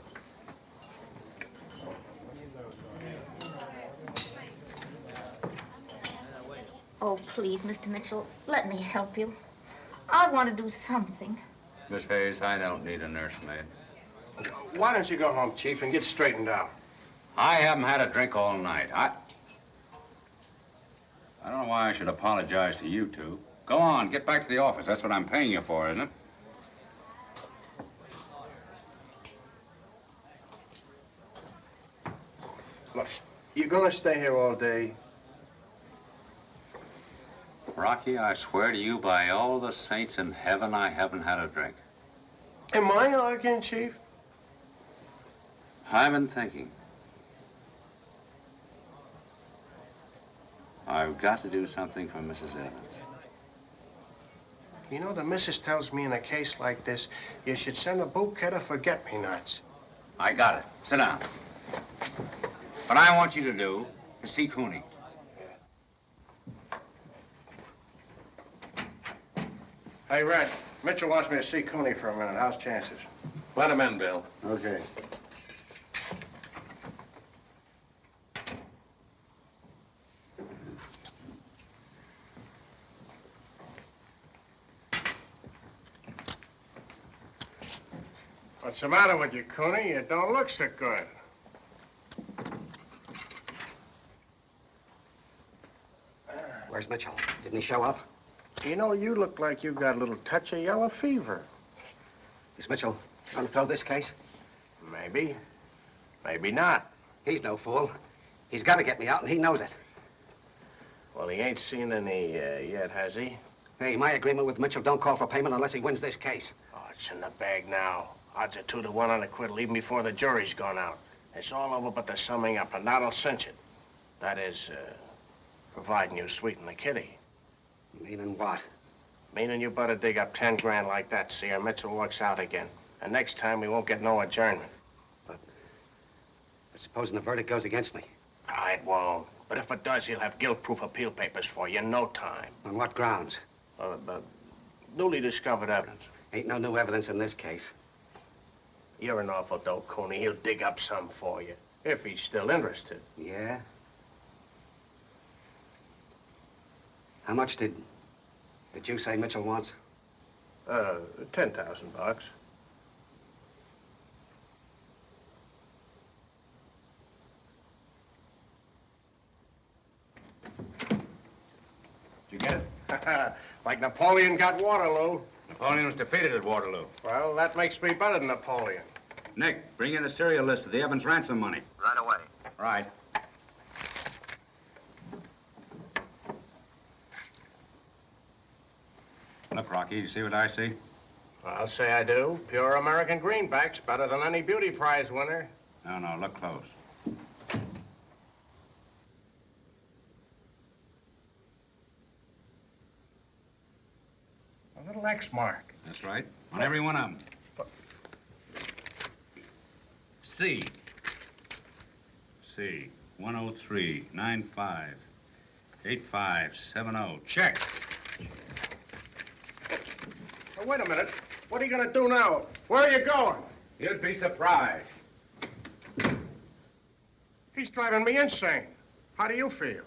Oh, please, Mr. Mitchell, let me help you. I want to do something. Miss Hayes, I don't need a nursemaid. Why don't you go home, Chief, and get straightened out? I haven't had a drink all night. I don't know why I should apologize to you two. Go on, get back to the office. That's what I'm paying you for, isn't it? Look, you gonna stay here all day? Rocky, I swear to you by all the saints in heaven, I haven't had a drink. Am I arguing, Chief? I've been thinking. I've got to do something for Mrs. Evans. You know, the missus tells me in a case like this, you should send a bouquet of forget-me-nots. I got it. Sit down. What I want you to do is see Cooney. Hey, Red, Mitchell wants me to see Cooney for a minute. How's chances? Let him in, Bill. Okay. What's the matter with you, Cooney? You don't look so good. Where's Mitchell? Didn't he show up? You know, you look like you got a little touch of yellow fever. Is Mitchell going to throw this case? Maybe. Maybe not. He's no fool. He's got to get me out, and he knows it. Well, he ain't seen any yet, has he? Hey, my agreement with Mitchell don't call for payment unless he wins this case. Oh, it's in the bag now. Odds are 2 to 1 on acquittal, even before the jury's gone out. It's all over but the summing up, and that'll cinch it. That is, providing you sweeten the kitty. Meaning what? Meaning you better dig up 10 grand like that, see, or Mitchell walks out again. And next time, we won't get no adjournment. But supposing the verdict goes against me? It won't. But if it does, he'll have guilt-proof appeal papers for you in no time. On what grounds? The newly discovered evidence. Ain't no new evidence in this case. You're an awful dope, Cooney. He'll dig up some for you, if he's still interested. Yeah? How much did you say Mitchell wants? $10,000. Did you get it? Like Napoleon got Waterloo. Napoleon was defeated at Waterloo. Well, that makes me better than Napoleon. Nick, bring in a serial list of the Evans ransom money. Right away. Right. Look, Rocky, you see what I see? I'll say I do. Pure American greenbacks, better than any beauty prize winner. No, look close. A little X mark. That's right. On every one of them. C. 103-95-8570. Check. Now, wait a minute. What are you going to do now? Where are you going? You'd be surprised. He's driving me insane. How do you feel?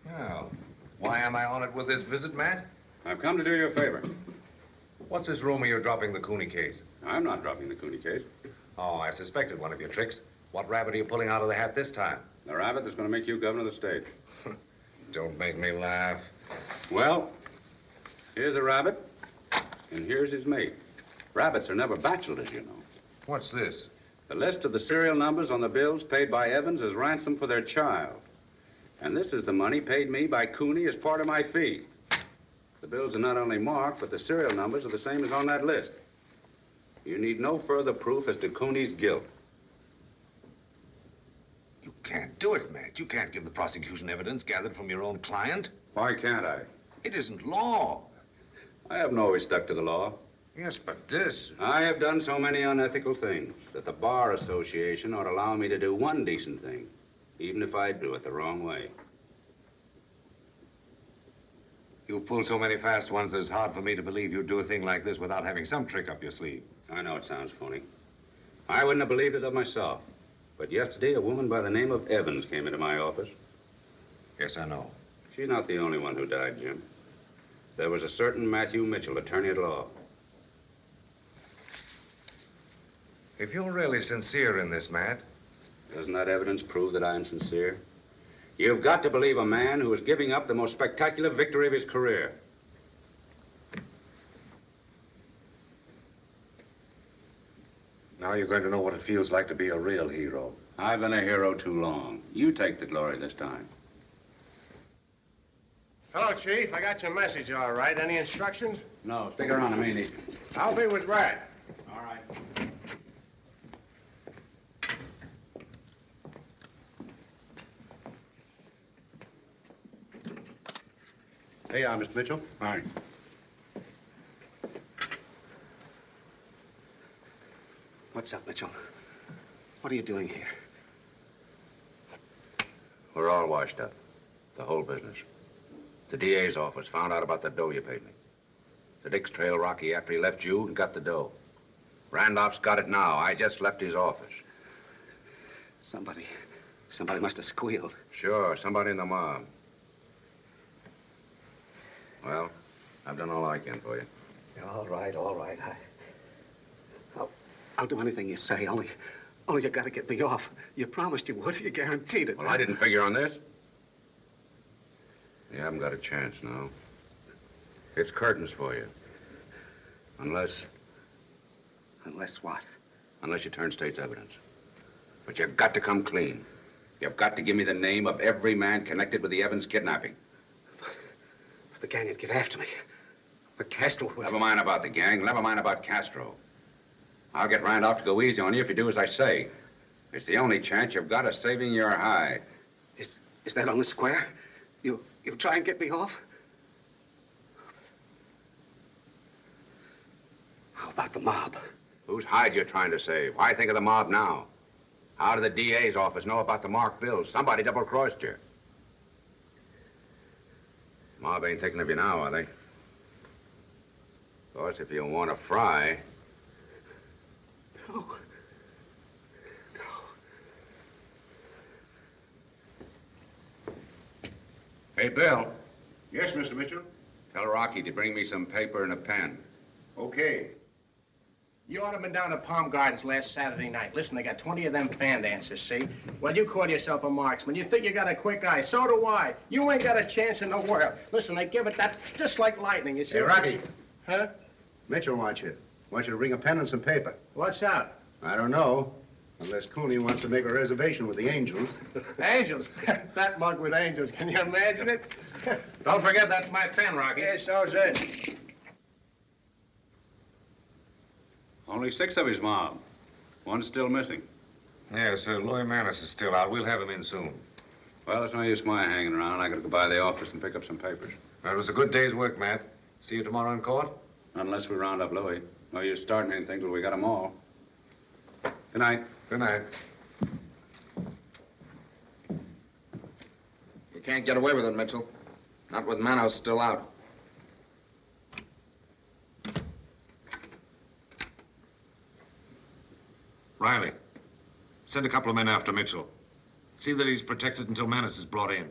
Well, why am I honored with this visit, Matt? I've come to do you a favor. What's this rumor you're dropping the Cooney case? I'm not dropping the Cooney case. Oh, I suspected one of your tricks. What rabbit are you pulling out of the hat this time? The rabbit that's going to make you governor of the state. Don't make me laugh. Well, here's a rabbit, and here's his mate. Rabbits are never bachelors, you know. What's this? The list of the serial numbers on the bills paid by Evans as ransom for their child. And this is the money paid me by Cooney as part of my fee. The bills are not only marked, but the serial numbers are the same as on that list. You need no further proof as to Cooney's guilt. You can't do it, Matt. You can't give the prosecution evidence gathered from your own client. Why can't I? It isn't law. I haven't always stuck to the law. Yes, but this... I have done so many unethical things that the Bar Association ought to allow me to do one decent thing, even if I do it the wrong way. You've pulled so many fast ones that it's hard for me to believe you'd do a thing like this without having some trick up your sleeve. I know it sounds phony. I wouldn't have believed it of myself. But yesterday, a woman by the name of Evans came into my office. Yes, I know. She's not the only one who died, Jim. There was a certain Matthew Mitchell, attorney at law. If you're really sincere in this, Matt... Doesn't that evidence prove that I am sincere? You've got to believe a man who is giving up the most spectacular victory of his career. Now you're going to know what it feels like to be a real hero. I've been a hero too long. You take the glory this time. Hello, Chief. I got your message all right. Any instructions? No, stick around. I may need you. I'll be with Red. All right. There you are, Mr. Mitchell. Fine. What's up, Mitchell? What are you doing here? We're all washed up. The whole business. The DA's office found out about the dough you paid me. The Dix trailed Rocky after he left you and got the dough. Randolph's got it now. I just left his office. Somebody must have squealed. Sure, somebody in the mob. Well, I've done all I can for you. All right, all right. I'll do anything you say. Only you gotta get me off. You promised you would. You guaranteed it. Well, I didn't figure on this. You haven't got a chance now. It's curtains for you. Unless... Unless what? Unless you turn state's evidence. But you've got to come clean. You've got to give me the name of every man connected with the Evans kidnapping. But the gang would get after me. But Castro would... Never mind about the gang. Never mind about Castro. I'll get Randolph to go easy on you if you do as I say. It's the only chance you've got of saving your hide. Is that on the square? You'll try and get me off? How about the mob? Whose hide you trying to save? Why think of the mob now? How did the DA's office know about the marked bills? Somebody double-crossed you. Mob ain't thinking of you now, are they? Of course, if you want to fry... No. Hey, Bill. Yes, Mr. Mitchell? Tell Rocky to bring me some paper and a pen. Okay. You ought to have been down at Palm Gardens last Saturday night. Listen, they got 20 of them fan dancers, see? Well, you call yourself a marksman. You think you got a quick eye. So do I. You ain't got a chance in the world. Listen, they give it that just like lightning, you see? Hey, Rocky. Huh? Mitchell wants you. Wants you to bring a pen and some paper. What's that? I don't know. Unless Cooney wants to make a reservation with the Angels. Angels? That mug with angels. Can you imagine it? Don't forget that's my pen, Rocky. Yeah, so's it. Only 6 of his mob. One's still missing. Yes, sir. Louis Manis is still out. We'll have him in soon. Well, there's no use my hanging around. I gotta go by the office and pick up some papers. That was a good day's work, Matt. See you tomorrow in court? Not unless we round up Louis. No use starting anything till we got them all. Good night. Good night. You can't get away with it, Mitchell. Not with Manos still out. Riley, send a couple of men after Mitchell. See that he's protected until Manis is brought in.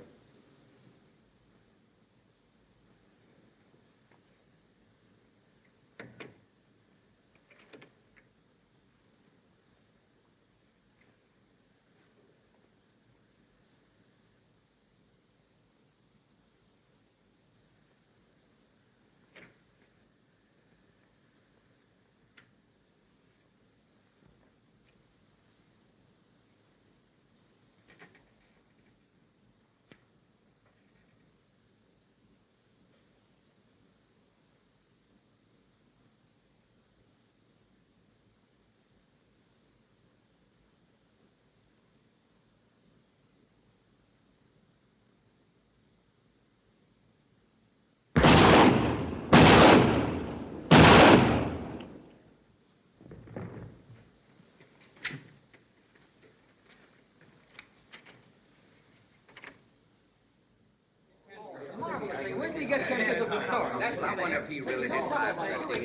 When did he get some news of the story? That's not one if he really did tie for that DA.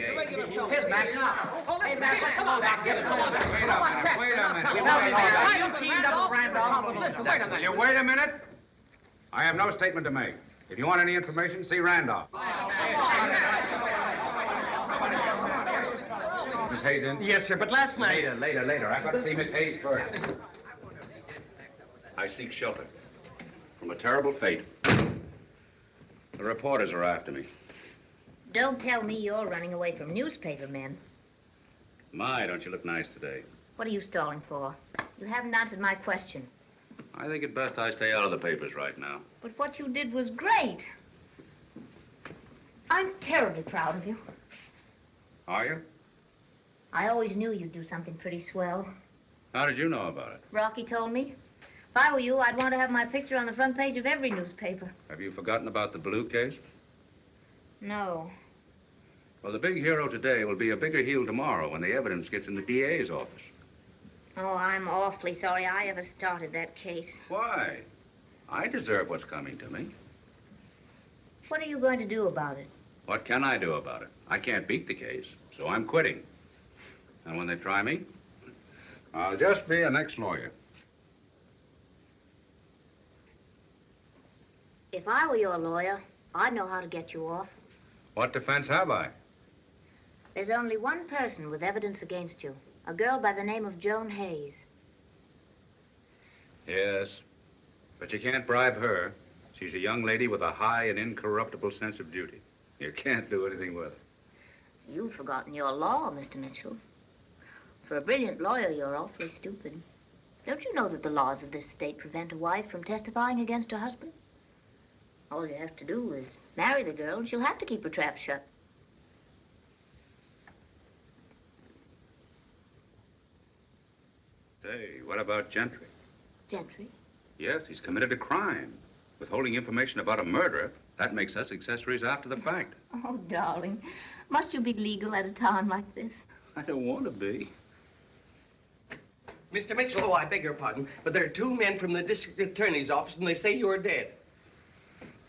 Here's back now. Hey, Matt, come on back. Give us a minute. Wait a minute. Why you teamed up with Randolph? Listen, wait a minute. You wait a minute. I have no statement to make. If you want any information, see Randolph. Miss Hayes in? Yes, sir, but last night... Later. I've got to see Miss Hayes first. I seek shelter from a terrible fate. The reporters are after me. Don't tell me you're running away from newspaper men. My, don't you look nice today. What are you stalling for? You haven't answered my question. I think it best I stay out of the papers right now. But what you did was great. I'm terribly proud of you. Are you? I always knew you'd do something pretty swell. How did you know about it? Rocky told me. If I were you, I'd want to have my picture on the front page of every newspaper. Have you forgotten about the Blue case? No. Well, the big hero today will be a bigger heel tomorrow when the evidence gets in the DA's office. Oh, I'm awfully sorry I ever started that case. Why? I deserve what's coming to me. What are you going to do about it? What can I do about it? I can't beat the case, so I'm quitting. And when they try me, I'll just be an ex-lawyer. If I were your lawyer, I'd know how to get you off. What defense have I? There's only one person with evidence against you. A girl by the name of Joan Hayes. Yes, but you can't bribe her. She's a young lady with a high and incorruptible sense of duty. You can't do anything with her. You've forgotten your law, Mr. Mitchell. For a brilliant lawyer, you're awfully stupid. Don't you know that the laws of this state prevent a wife from testifying against her husband? All you have to do is marry the girl, and she'll have to keep her trap shut. Say, what about Gentry? Gentry? Yes, he's committed a crime. Withholding information about a murder, that makes us accessories after the fact. Oh, darling. Must you be legal at a time like this? I don't want to be. Mr. Mitchell, oh, I beg your pardon, but there are two men from the district attorney's office, and they say you're dead.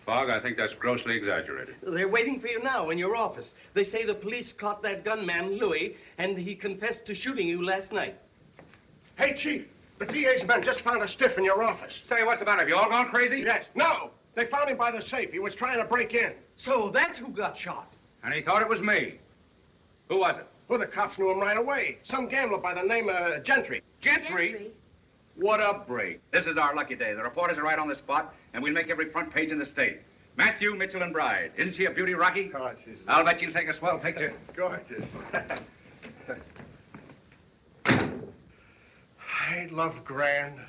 Fogg, I think that's grossly exaggerated. They're waiting for you now in your office. They say the police caught that gunman, Louis, and he confessed to shooting you last night. Hey, Chief, the DA's men just found a stiff in your office. Say, what's the matter? Have you all gone crazy? Yes. No! They found him by the safe. He was trying to break in. So that's who got shot. And he thought it was me. Who was it? Well, the cops knew him right away. Some gambler by the name of Gentry. Gentry? What a break. This is our lucky day. The reporters are right on the spot, and we'll make every front page in the state. Matthew, Mitchell, and Bride. Isn't she a beauty, Rocky? Oh, she's... I'll bet you'll take a swell picture. Gorgeous. I love grand.